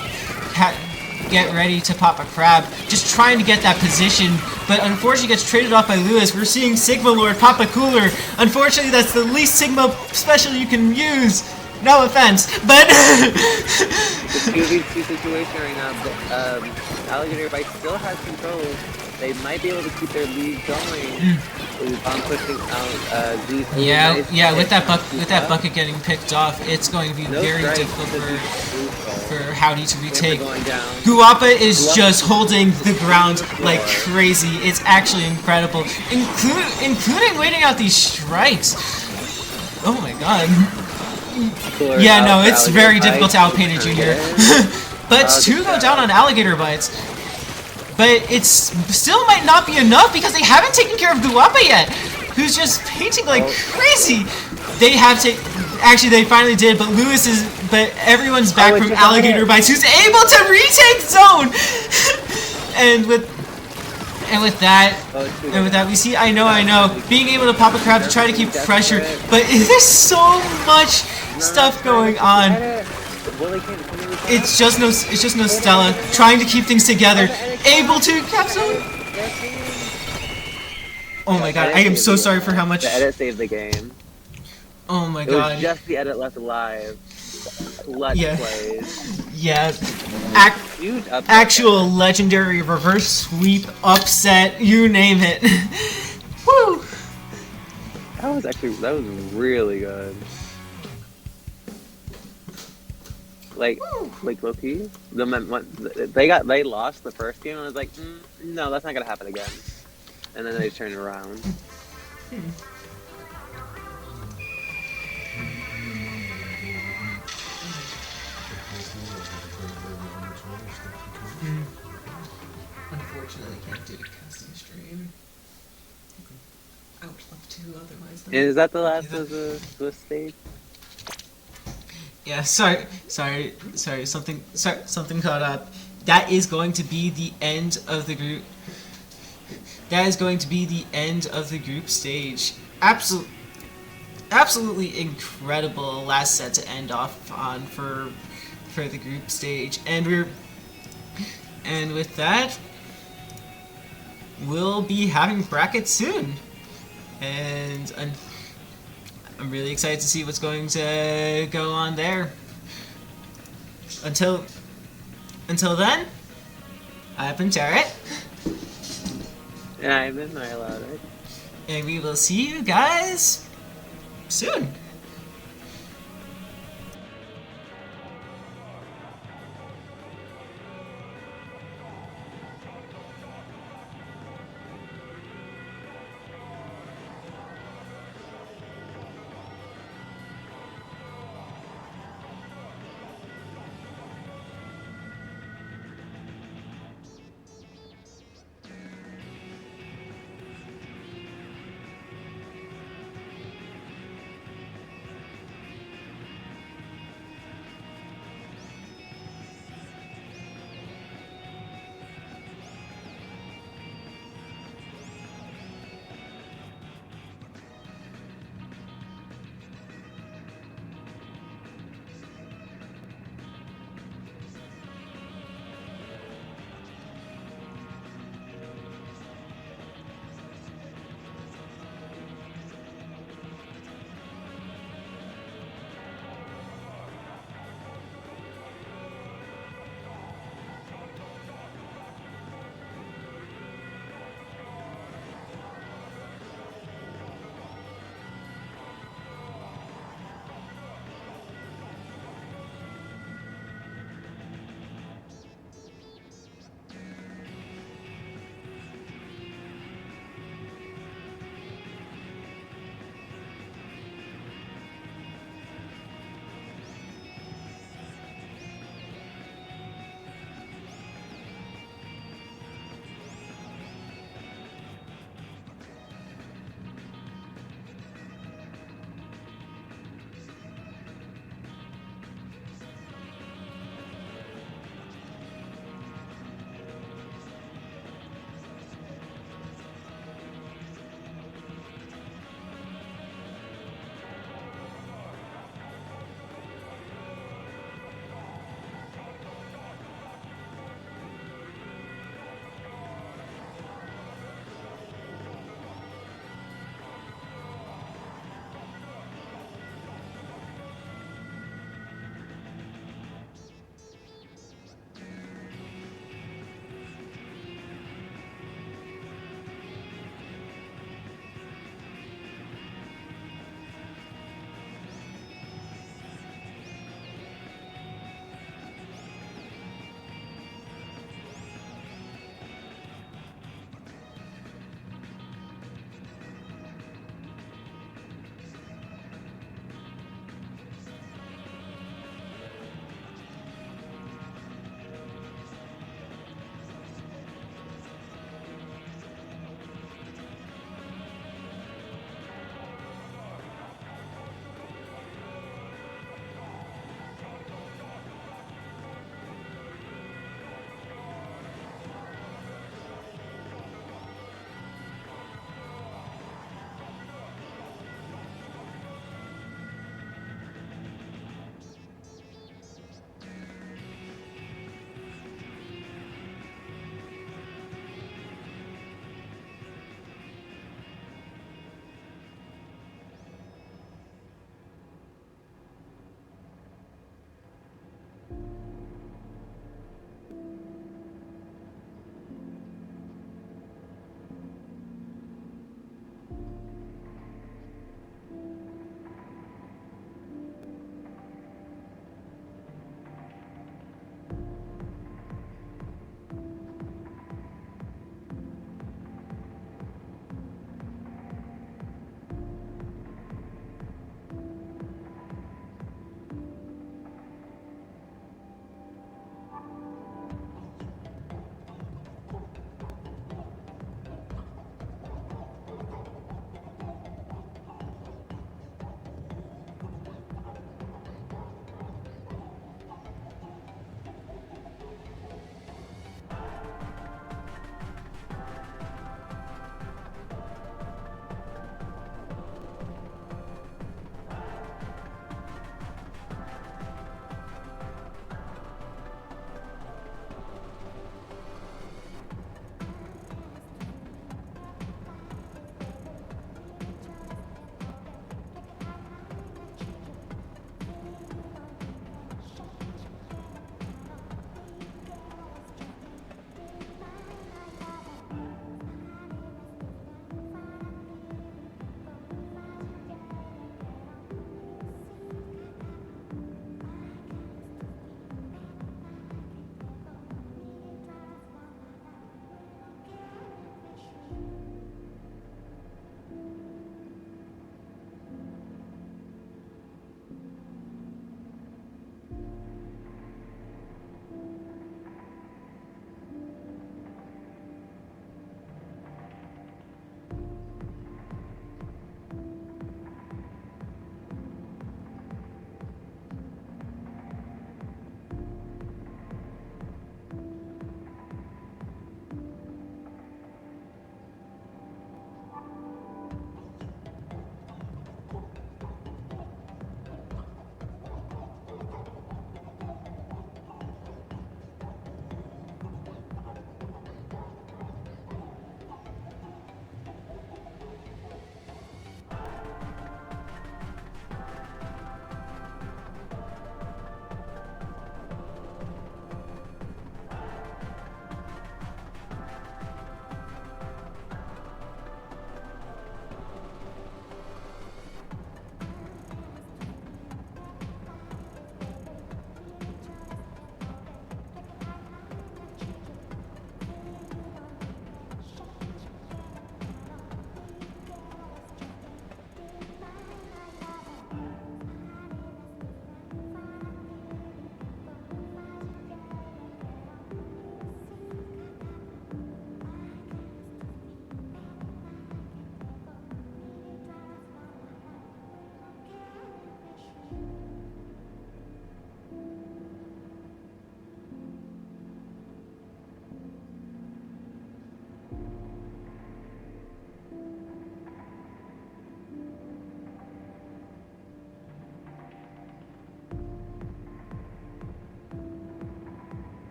Speaker 1: to pop a crab. Just trying to get that position, but unfortunately gets traded off by Lewis. We're seeing Sigma Lord pop a cooler. Unfortunately, that's the least Sigma special you can use. No offense, but
Speaker 2: The 2v2 situation right now, Alligator Bite still has control. They might be able to keep their lead going. Pushing out these.
Speaker 1: With that bucket getting picked off, it's going to be very difficult for Howdy to retake. Guapa is just holding the ground like crazy. It's actually incredible, including waiting out these strikes. Oh my god. Yeah, no, it's very difficult to outpaint a junior. But 2 go down on Alligator Bites. But it still might not be enough because they haven't taken care of Guapa yet, who's just painting like crazy. They finally did, but everyone's back from Alligator Bites, who's able to retake zone. and with that, we see I know being able to pop a crab to try to keep pressure, but there's so much stuff going on. It's just no Stella trying to keep things together, able to capsule. Oh my god, I am so sorry for how much.
Speaker 2: The edit saved the game.
Speaker 1: Oh my god.
Speaker 2: It was just the edit left alive. Clutch plays.
Speaker 1: Yeah.
Speaker 2: Huge upset.
Speaker 1: Actual legendary reverse sweep upset, you name it. Woo!
Speaker 2: That was really good. Like low-key, they lost the first game, and I was like, no, that's not gonna happen again. And then they turned around.
Speaker 1: Unfortunately, can't do a custom stream. I would love to, otherwise.
Speaker 2: Is that the last of the stage?
Speaker 1: Yeah, sorry, something caught up. That is going to be the end of the group. That is going to be the end of the group stage. Absolutely incredible last set to end off on for the group stage, and with that, we'll be having brackets soon, and I'm really excited to see what's going to go on there. Until then, I've been Jarrett.
Speaker 2: And I've been Nyla,
Speaker 1: and we will see you guys soon.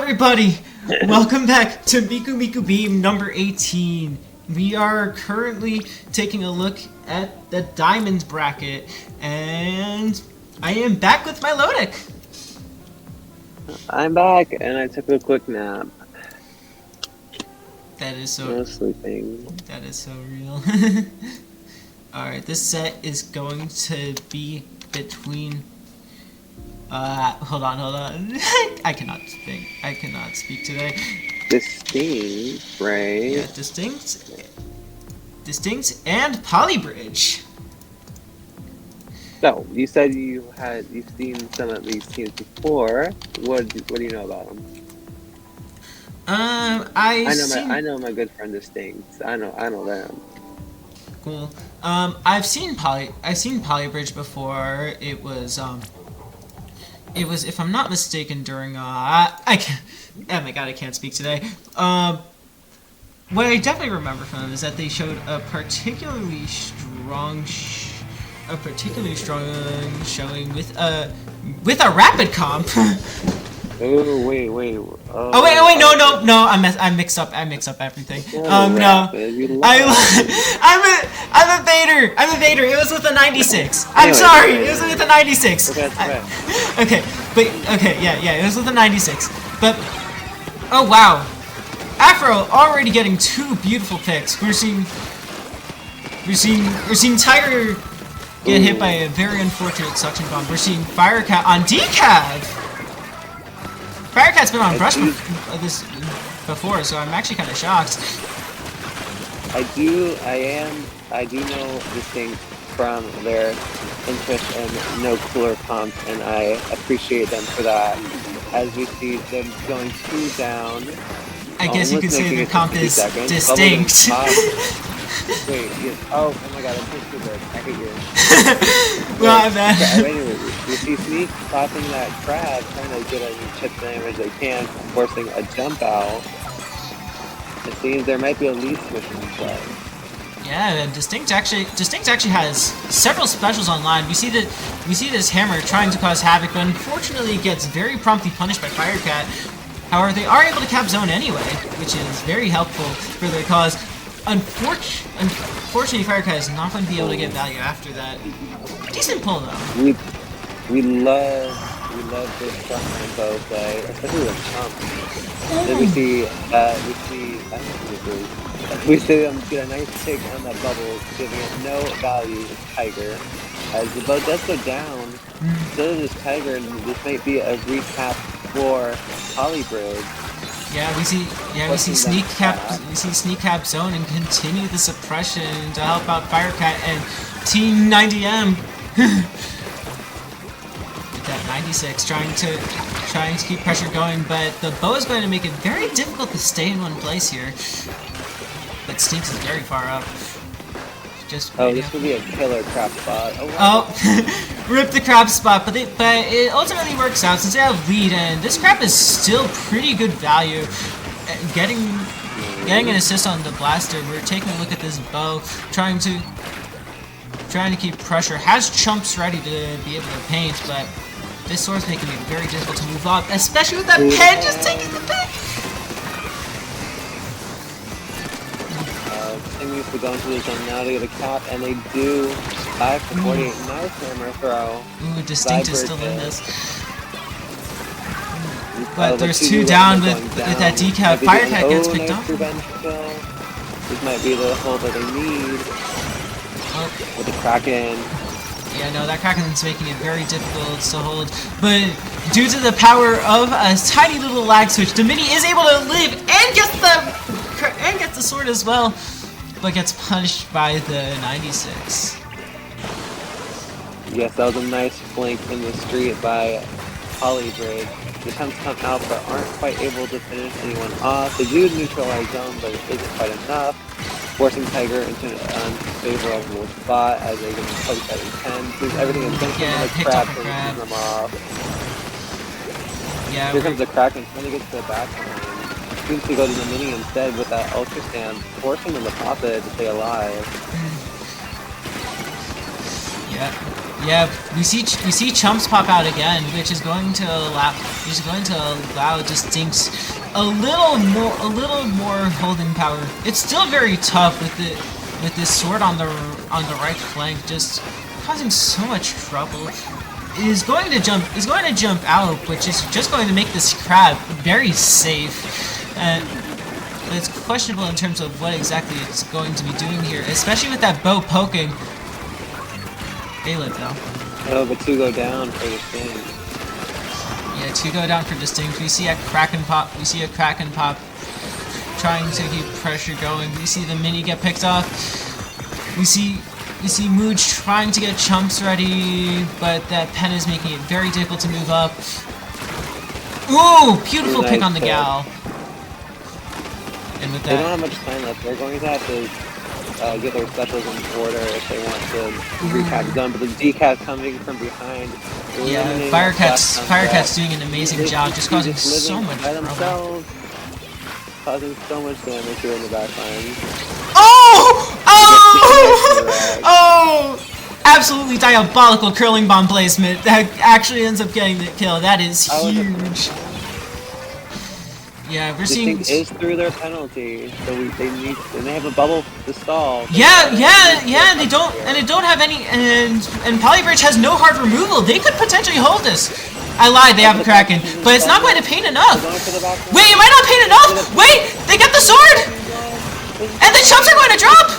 Speaker 1: everybody! Welcome back to Miku Beam number 18. We are currently taking a look at the Diamonds bracket, and I am back with my Lodic.
Speaker 2: I'm back, and I took a quick nap.
Speaker 1: That is so...
Speaker 2: No sleeping.
Speaker 1: That is so real. Alright, this set is going to be between... hold on. I cannot speak today.
Speaker 2: Distinct, right?
Speaker 1: Yeah, distinct and Polybridge.
Speaker 2: So, you said you've seen some of these teams before. What do you know about them? I know my good friend Distinct. I know them.
Speaker 1: Cool. I've seen Polybridge before. It was, if I'm not mistaken, during, oh my god, I can't speak today. What I definitely remember from them is that they showed a particularly strong showing with a rapid comp.
Speaker 2: Oh wait.
Speaker 1: Oh wait, no! I mix up everything. No, I'm a Vader. It was with a 96. I'm sorry, it was with a 96.
Speaker 2: Okay,
Speaker 1: it was with a 96. But oh wow, Afro already getting two beautiful picks. We're seeing Tiger get hit by a very unfortunate suction bomb. We're seeing Firecat on decaf. Firecat's been on brush before, so I'm actually kind of shocked.
Speaker 2: I do know Distinct from their interest in no cooler comps, and I appreciate them for that. As we see them going 2 down.
Speaker 1: I guess you could say the comp is distinct.
Speaker 2: Wait, oh my god, I'm so stupid. I hate you.
Speaker 1: Well, man.
Speaker 2: Anyway, you see Sneak popping that crab, trying to get as much chip damage as they can, forcing a jump out. It seems there might be a lead switch in play.
Speaker 1: Yeah, and Distinct actually has several specials online. We see this hammer trying to cause havoc, but unfortunately gets very promptly punished by Firecat. However, they are able to cap zone anyway, which is very helpful for their cause. Unfortunately, Firecat is not going to be able to get value after that. Decent pull though.
Speaker 2: We love this frontline bow play, especially with Chump. Then we see them get a nice take on that bubble, giving it no value to Tiger. As the bow does go down, so does Tiger, and this might be a recap for Polybridge.
Speaker 1: Yeah, we see sneak cap zone and continue the suppression to help out Firecat and Team 90M. With that 96 trying to keep pressure going, but the bow is going to make it very difficult to stay in one place here. But Stinks is very far up. This
Speaker 2: would be a killer crab spot. Oh, wow.
Speaker 1: Rip the crab spot, but it ultimately works out since they have lead, and this crab is still pretty good value. Getting an assist on the blaster. We're taking a look at this bow, trying to keep pressure. Has chumps ready to be able to paint, but this sword's making it very difficult to move up, especially with that pen just taking the pick.
Speaker 2: Continues to go into the zone now to get a cap, and they do. 5 for 48. Nice hammer throw.
Speaker 1: Ooh, Distinct is still in this. But there's 2 down with that decap. Firecat gets picked up.
Speaker 2: This might be the hold that they need. With the Kraken.
Speaker 1: Yeah, no, that Kraken's making it very difficult to hold. But due to the power of a tiny little lag switch, Domini is able to live and gets the sword as well. But gets punished by the 96.
Speaker 2: Yes, that was a nice flank in the street by Polybridge. The attempts come out but aren't quite able to finish anyone off. They do neutralize zone, but it isn't quite enough, forcing Tiger into an unfavorable spot as they get placed at 10. Seems everything is finishing on the crab to keep them off.
Speaker 1: Yeah,
Speaker 2: here comes the Kraken, trying to get to the back line. Seems to go to the mini instead with that Ultra Stand, forcing them to pop it to stay alive.
Speaker 1: Yeah. Yeah, we see chumps pop out again, which is going to allow Distinct's a little more holding power. It's still very tough with this sword on the right flank, just causing so much trouble. Is going to jump out, which is just going to make this crab very safe. But it's questionable in terms of what exactly it's going to be doing here, especially with that bow poking. They live though.
Speaker 2: Oh, but 2 go down for the thing.
Speaker 1: Yeah, 2 go down for Distinct. We see a Kraken pop. Trying to keep pressure going. We see the mini get picked off. We see Mooj trying to get chumps ready, but that pen is making it very difficult to move up. Ooh, beautiful pick on the gal. And with that,
Speaker 2: they don't have much time left. They're going to have to get their specials in order if they want to recap zone, but the decap coming from behind.
Speaker 1: Yeah, Firecat's doing an amazing job, just causing so much trouble.
Speaker 2: Causing so much damage here in the back line.
Speaker 1: Oh! Oh! Oh! Absolutely diabolical curling bomb placement that actually ends up getting the kill. That is huge. Yeah, we're seeing.
Speaker 2: Is through their penalty, so they have a bubble to stall.
Speaker 1: Yeah. They don't have any, and Polybridge has no hard removal. They could potentially hold this. I lied. They have a Kraken, but it's not going to paint enough. Wait, it might not paint enough. Wait, they get the sword, and the chumps are going to drop.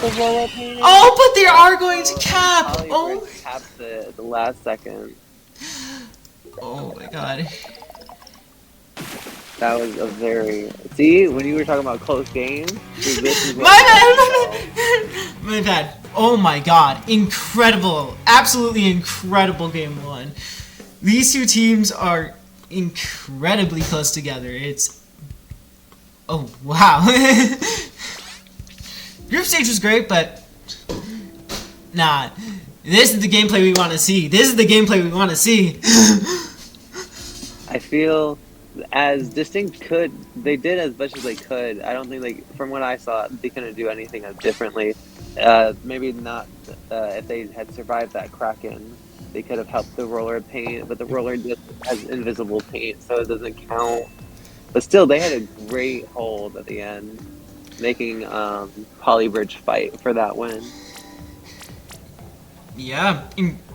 Speaker 1: Oh, but they are going to cap. Oh,
Speaker 2: caps it at the last second.
Speaker 1: Oh my god.
Speaker 2: That was a very... See, when you were talking about close games, this is what
Speaker 1: My bad. Oh my god. Incredible. Absolutely incredible game 1. These two teams are incredibly close together. It's... Oh, wow. Group stage was great, but... Nah. This is the gameplay we want to see. This is the gameplay we want to see.
Speaker 2: I feel... As Distinct could, they did as much as they could. I don't think from what I saw, they couldn't do anything differently. Maybe not if they had survived that Kraken, they could have helped the roller paint, but the roller just has invisible paint, so it doesn't count. But still, they had a great hold at the end, making Polybridge fight for that win.
Speaker 1: Yeah,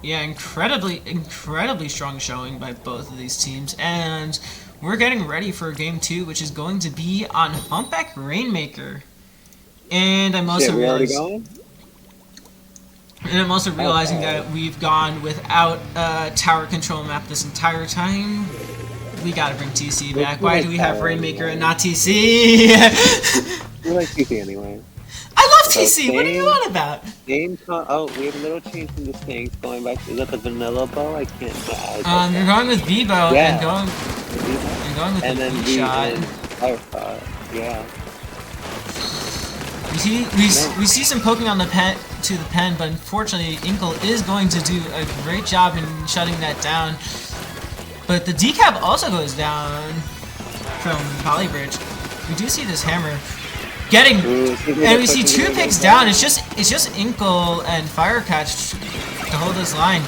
Speaker 1: incredibly strong showing by both of these teams, and we're getting ready for game 2, which is going to be on Humpback Rainmaker. And I'm also realizing that we've gone without a tower control map this entire time. We gotta bring TC back. Why do we have Rainmaker and not TC?
Speaker 2: We like TC anyway.
Speaker 1: I love TC! What are you on about?
Speaker 2: We have a little change from Distinct going back. Is that the vanilla bow? I can't tell.
Speaker 1: You're going with V-bow and going with
Speaker 2: and
Speaker 1: the
Speaker 2: then
Speaker 1: V-shot.
Speaker 2: Yeah.
Speaker 1: We see some poking on the pen but unfortunately Inkle is going to do a great job in shutting that down. But the decap also goes down from Polybridge. We do see this hammer and we see 2 picks down. It's just Inkle and Firecatch to hold this line.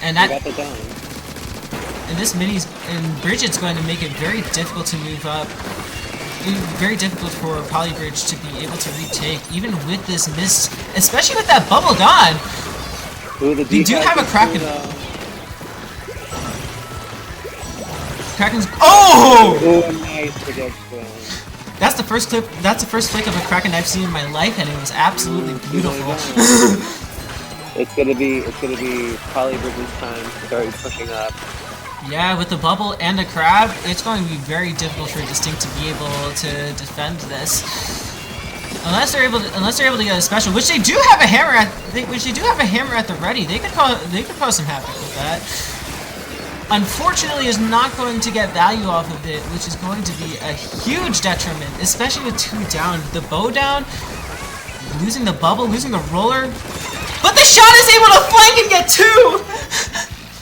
Speaker 1: And that and this Bridget's going to make it very difficult to move up. Very difficult for Polybridge to be able to retake, even with this miss, especially with that bubble gone. We do have a Kraken. Kraken's. Oh!
Speaker 2: Nice prediction.
Speaker 1: That's the first clip. That's the first flick of a Kraken I've seen in my life, and it was absolutely beautiful.
Speaker 2: It's gonna be Polybridge's time to start pushing up.
Speaker 1: Yeah, with the bubble and the crab, it's going to be very difficult for Distinct to be able to defend this. Unless they're able to get a special, which they do have a hammer at the ready. They could cause some havoc with that. Unfortunately, is not going to get value off of it, which is going to be a huge detriment, especially with 2 down. The bow down, losing the bubble, losing the roller, but the shot is able to flank and get 2.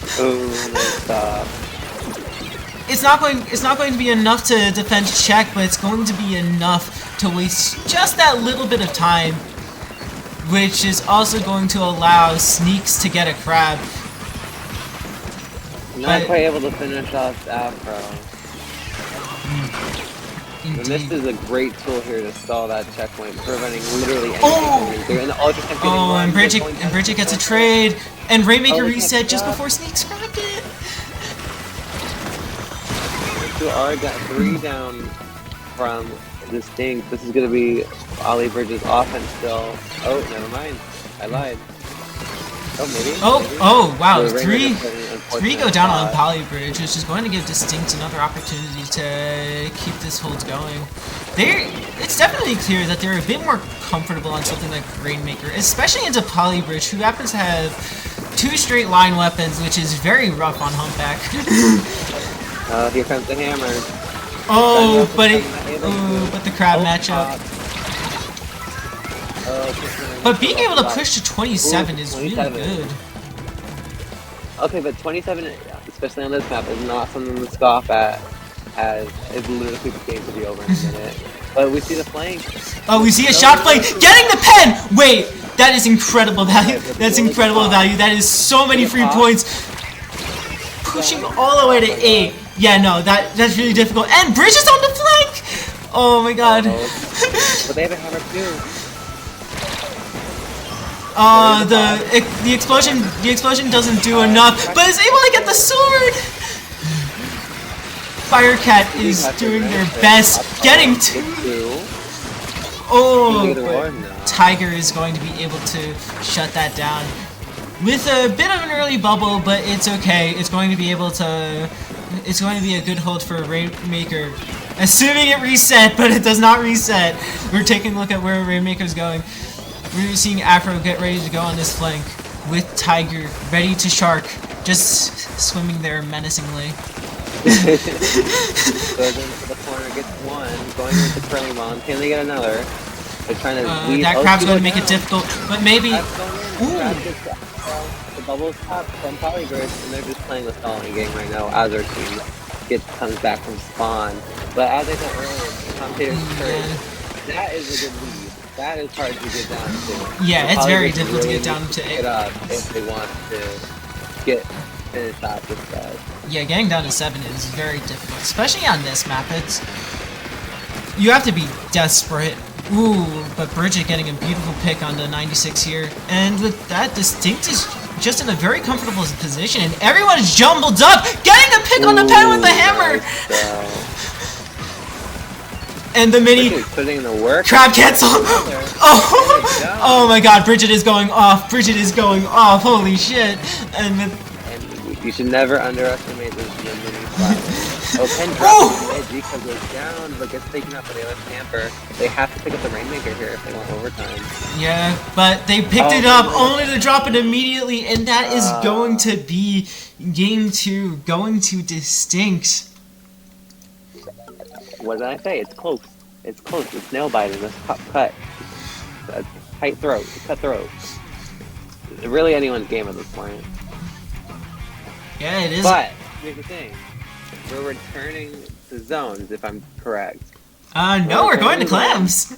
Speaker 2: Stop.
Speaker 1: It's not going to be enough to defend check, but it's going to be enough to waste just that little bit of time. which is also going to allow Sneaks to get a crab.
Speaker 2: Not quite able to finish off Afro. And this is a great tool here to stall that checkpoint, preventing literally anything coming through. And the Ultra Champ getting
Speaker 1: and Bridget gets a trade, and Rainmaker reset just before Sneaks grabbed it.
Speaker 2: So our got 3 down from Distinct. This is going to be Ollie Bridges' offense still. Oh, never mind. I lied. Oh, maybe.
Speaker 1: Oh, wow.
Speaker 2: So
Speaker 1: Three go down on Poly Bridge, which is going to give Distinct another opportunity to keep this hold going. It's definitely clear that they're a bit more comfortable on something like Rainmaker, especially into Poly Bridge, who happens to have 2 straight line weapons, which is very rough on Humpback.
Speaker 2: Here comes the hammer.
Speaker 1: But the crab matchup. But being able to push to 27 is really good.
Speaker 2: Okay, but 27, especially on this map, is not something to scoff at, as it literally the game could be over in a minute. But we see the flank.
Speaker 1: Oh, we see a shot flank! Getting the pen! Wait, that is incredible value. That's incredible value. That is so many free points. Pushing all the way to 8. Yeah, no, that's really difficult. And Bridge is on the flank! Oh my god.
Speaker 2: But they have a hammer too.
Speaker 1: The explosion doesn't do enough, but is able to get the sword. Firecat is doing their best, getting 2. Oh, Tiger is going to be able to shut that down with a bit of an early bubble, but it's okay. It's going to be able to. It's going to be a good hold for Rainmaker, assuming it reset, but it does not reset. We're taking a look at where Rainmaker's going. We're seeing Afro get ready to go on this flank with Tiger ready to shark, just swimming there menacingly.
Speaker 2: Goes into the corner, gets 1, going with the curling bomb. Can they get another? They're trying to weave.
Speaker 1: That crab's going to make it difficult, but maybe.
Speaker 2: The bubbles pop from Polybridge, and they're just playing the stalling game right now as our team comes back from spawn. But as I said earlier, the commentator's courage, that is a good lead. That is hard to get down to.
Speaker 1: Yeah, it's very difficult to get down to
Speaker 2: it up if they want to get finished off this guy.
Speaker 1: Yeah, getting down to 7 is very difficult, especially on this map. You have to be desperate. Ooh, but Bridget getting a beautiful pick on the 96 here, and with that, Distinct is just in a very comfortable position, and everyone is jumbled up, getting the pick on the pen with the hammer. And the mini
Speaker 2: putting the work.
Speaker 1: crab cancel. Oh my god, Bridget is going off. Bridget is going off. Holy shit. And
Speaker 2: you should never underestimate this mini spot. Pen drops the edge because goes down, but gets taken up by the other camper. They have to pick up the Rainmaker here if they want overtime.
Speaker 1: Yeah, but they picked it up only to drop it immediately, and that is going to be game 2, going to Distinct.
Speaker 2: What did I say? It's close. It's close. It's nail biting. It's cut. A tight throat. Cut throat. Really anyone's game at this point.
Speaker 1: Yeah, it is.
Speaker 2: But here's the thing. We're returning to zones, if I'm correct.
Speaker 1: No, we're going to clams.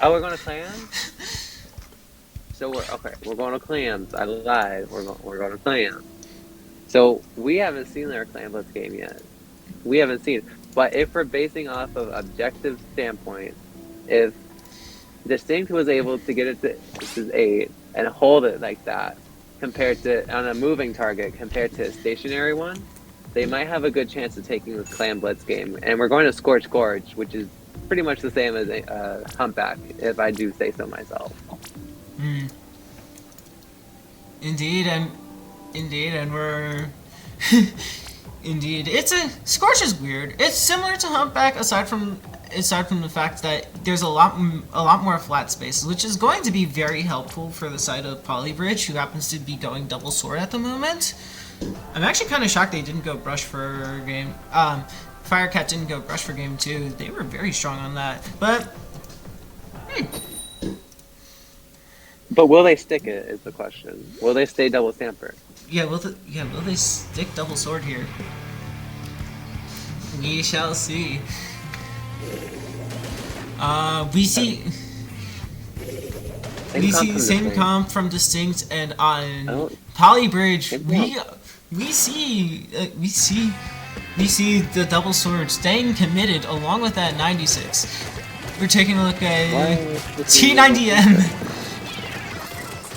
Speaker 2: Oh, we're going to clams? So we're going to clams. I lied. We're going to clams. So we haven't seen our Clambless game yet. We haven't seen it. But if we're basing off of objective standpoint, if Distinct was able to get it to 8 and hold it like that, compared to on a moving target compared to a stationary one, they might have a good chance of taking this Clan Blitz game. And we're going to Scorch Gorge, which is pretty much the same as a Humpback, if I do say so myself.
Speaker 1: Indeed, and we're indeed. Scorch is weird. It's similar to Humpback, aside from the fact that there's a lot more flat spaces, which is going to be very helpful for the side of Polybridge, who happens to be going double sword at the moment. I'm actually kind of shocked they didn't go brush for game. Firecat didn't go brush for game 2. They were very strong on that, but.
Speaker 2: But will they stick it? Is the question. Will they stay double stamper?
Speaker 1: Yeah, will they stick double sword here? We shall see. We see. We see the same comp from Distinct, and on Poly Bridge, we see the double sword staying committed along with that 96. We're taking a look at T90M.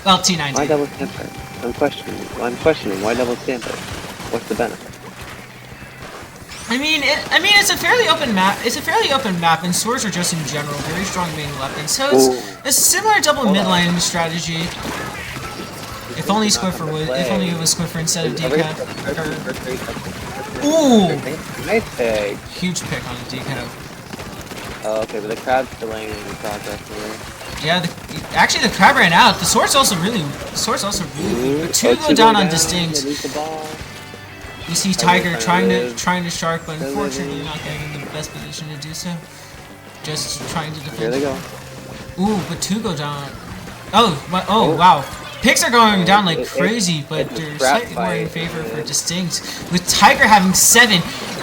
Speaker 1: Well, T90.
Speaker 2: Why double stamper? I'm questioning. Why double stamper? What's the benefit?
Speaker 1: I mean, it's a fairly open map. It's a fairly open map, and swords are just in general very strong main weapons. So it's a similar double mid-lane strategy. If only Squiffer would. If only it was Squiffer instead of Decap. Ooh!
Speaker 2: Nice pick.
Speaker 1: Huge pick on the Decap.
Speaker 2: Oh, okay, but the crab's delaying the progress here.
Speaker 1: Yeah, actually the crab ran out. The sword's also really weak. Two go down on Distinct. You see Tiger trying to shark, but unfortunately not getting in the best position to do so. Just trying to defend.
Speaker 2: Here they go.
Speaker 1: Ooh, but two go down. Oh wow. Picks are going down like crazy, but they're slightly more in favor for Distinct. With Tiger having 7.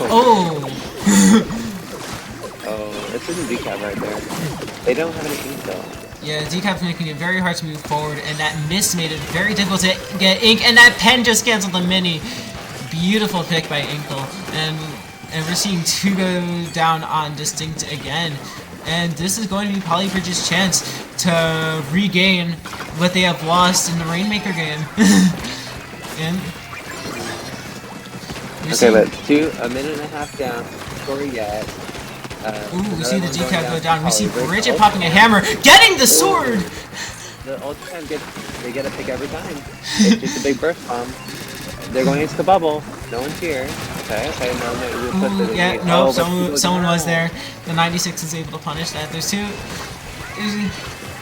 Speaker 1: Oh.
Speaker 2: Oh, this is a decap right there. They don't have any ink though.
Speaker 1: Yeah, Decap's making it very hard to move forward, and that miss made it very difficult to get ink, and that pen just canceled the mini. Beautiful pick by Inkle, and we're seeing 2 go down on Distinct again. And this is going to be Polybridge's chance to regain what they have lost in the Rainmaker game. And
Speaker 2: okay, but a minute and a half down, score yet.
Speaker 1: Ooh, we see the Decap go down. We see Bridget popping a hammer, getting the sword!
Speaker 2: The ult time they get a pick every time. It's just a big burst bomb. They're going into the bubble. No one's here. Okay, no.
Speaker 1: Ooh, yeah, no, someone was there. The 96 is able to punish that. There's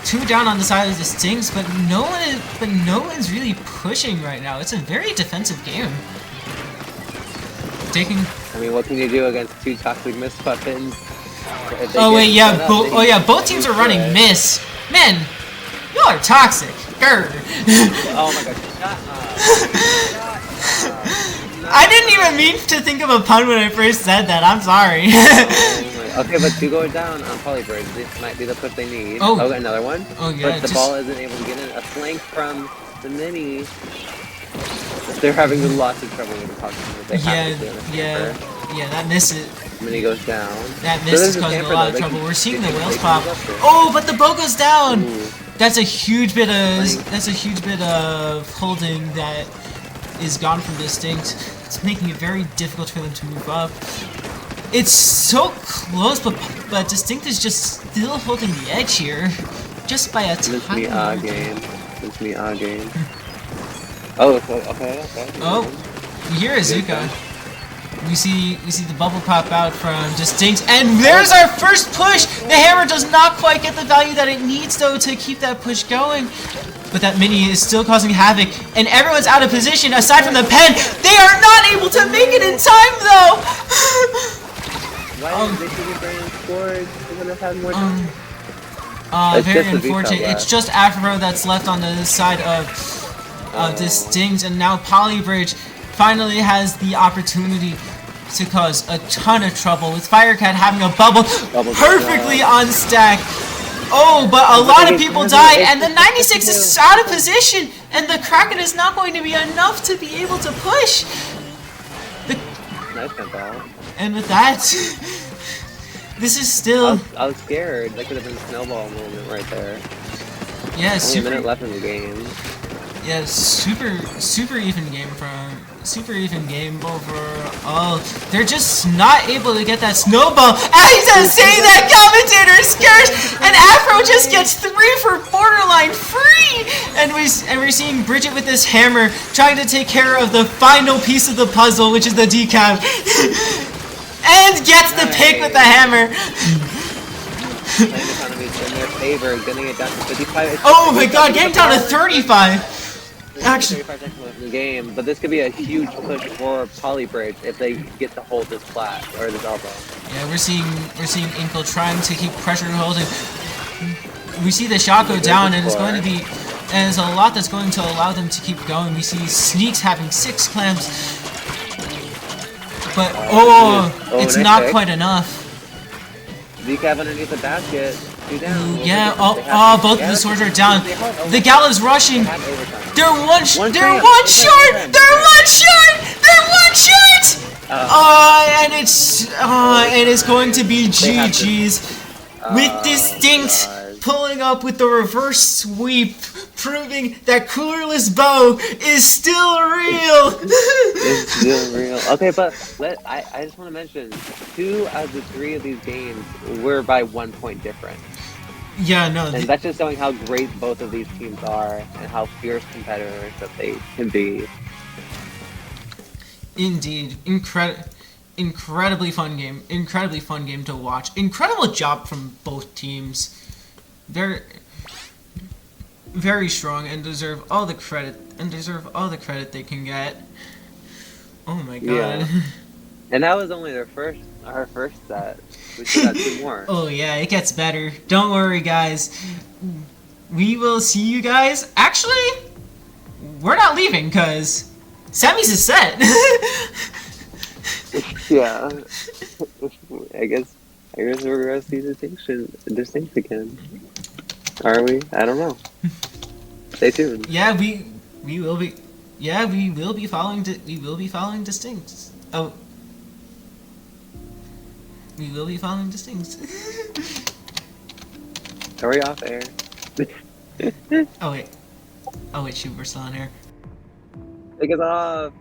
Speaker 1: two down on the side of the Stings, but no one's really pushing right now. It's a very defensive game.
Speaker 2: I mean, what can you do against 2 toxic mist weapons?
Speaker 1: Oh wait, yeah, both teams are running miss. Man, y'all are toxic. Grr.
Speaker 2: Oh my god, shut up.
Speaker 1: I didn't even mean to think of a pun when I first said that. I'm sorry.
Speaker 2: Okay, but 2 going down on Polybridge. This might be the push they need.
Speaker 1: Oh,
Speaker 2: another one.
Speaker 1: Oh yeah.
Speaker 2: But the ball isn't able to get in. A flank from the mini. They're having lots of trouble with the toxic.
Speaker 1: Yeah. That miss it.
Speaker 2: Mini goes down.
Speaker 1: That miss is causing a lot of trouble. We're seeing the whales pop. Oh, but the bow goes down.
Speaker 2: Ooh.
Speaker 1: That's a huge bit of holding that is gone from Distinct. It's making it very difficult for them to move up. It's so close, but Distinct is just still holding the edge here, just by a tiny margin.
Speaker 2: It's me game. Oh, okay.
Speaker 1: Oh, we hear Azuka. We see the bubble pop out from Distinct, and there's our first push! The hammer does not quite get the value that it needs, though, to keep that push going. But that mini is still causing havoc, and everyone's out of position aside from the pen. They are not able to make it in time, though!
Speaker 2: Why did they should have scored? They would have had more time.
Speaker 1: Very unfortunate. It's just Afro that's left on the side of Distinct, and now Polybridge finally has the opportunity to cause a ton of trouble with Firecat having a bubble perfectly on stack. Oh, but a lot of people die, and the 96 is out of position, and the Kraken is not going to be enough to be able to push.
Speaker 2: Nice ball.
Speaker 1: And with that, this is still...
Speaker 2: I was scared. That could have been a snowball moment right there.
Speaker 1: Yeah,
Speaker 2: Only a minute left in the game.
Speaker 1: Yeah, super even game overall. They're just not able to get that snowball. As I'm saying that, commentator scares, and Afro just gets 3 for borderline free. And we're seeing Bridget with this hammer trying to take care of the final piece of the puzzle, which is the decap, and gets the pick with the hammer.
Speaker 2: Playing economy in their favor, getting it down to 55.
Speaker 1: Oh my god, getting down to 35. Actually,
Speaker 2: 35 seconds left in the game, but this could be a huge push for Polybridge if they get to hold this flat or this elbow.
Speaker 1: Yeah, we're seeing Inkle trying to keep pressure holding. We see the shot go down, and it's going to be, and there's a lot that's going to allow them to keep going. We see Sneaks having 6 clamps, but it's not quite enough.
Speaker 2: Decap underneath the basket. Two down.
Speaker 1: Ooh,
Speaker 2: What
Speaker 1: yeah.
Speaker 2: was it?
Speaker 1: Oh,
Speaker 2: They had-
Speaker 1: both of
Speaker 2: yeah,
Speaker 1: the swords are
Speaker 2: they
Speaker 1: down.
Speaker 2: had
Speaker 1: The
Speaker 2: overtime.
Speaker 1: Gala's rushing.
Speaker 2: They had overtime.
Speaker 1: They're one short. They're one short. And it's going to be
Speaker 2: They have to-
Speaker 1: GG's with Distinct
Speaker 2: God.
Speaker 1: pulling up with the reverse sweep, proving that coolerless bow is still real.
Speaker 2: It's still real. Okay, but I just want to mention 2 out of the 3 of these games were by 1 point difference.
Speaker 1: Yeah, no.
Speaker 2: And that's just showing how great both of these teams are and how fierce competitors that they can be.
Speaker 1: Indeed, incredibly fun game to watch. Incredible job from both teams. They're very strong and deserve all the credit they can get. Oh my god.
Speaker 2: Yeah. And that was only our first set. We still got 2 more.
Speaker 1: Oh yeah, it gets better. Don't worry, guys. We will see you guys. Actually, we're not leaving because semis is set.
Speaker 2: Yeah. I guess we're gonna see distinct again. Are we? I don't know. Stay tuned.
Speaker 1: Yeah, we will be. Yeah, we will be following. We will be following Distinct. Oh, we will be following Distinct.
Speaker 2: Hurry off air.
Speaker 1: Oh wait. Oh wait, shoot, we're still on air.
Speaker 2: Take us off.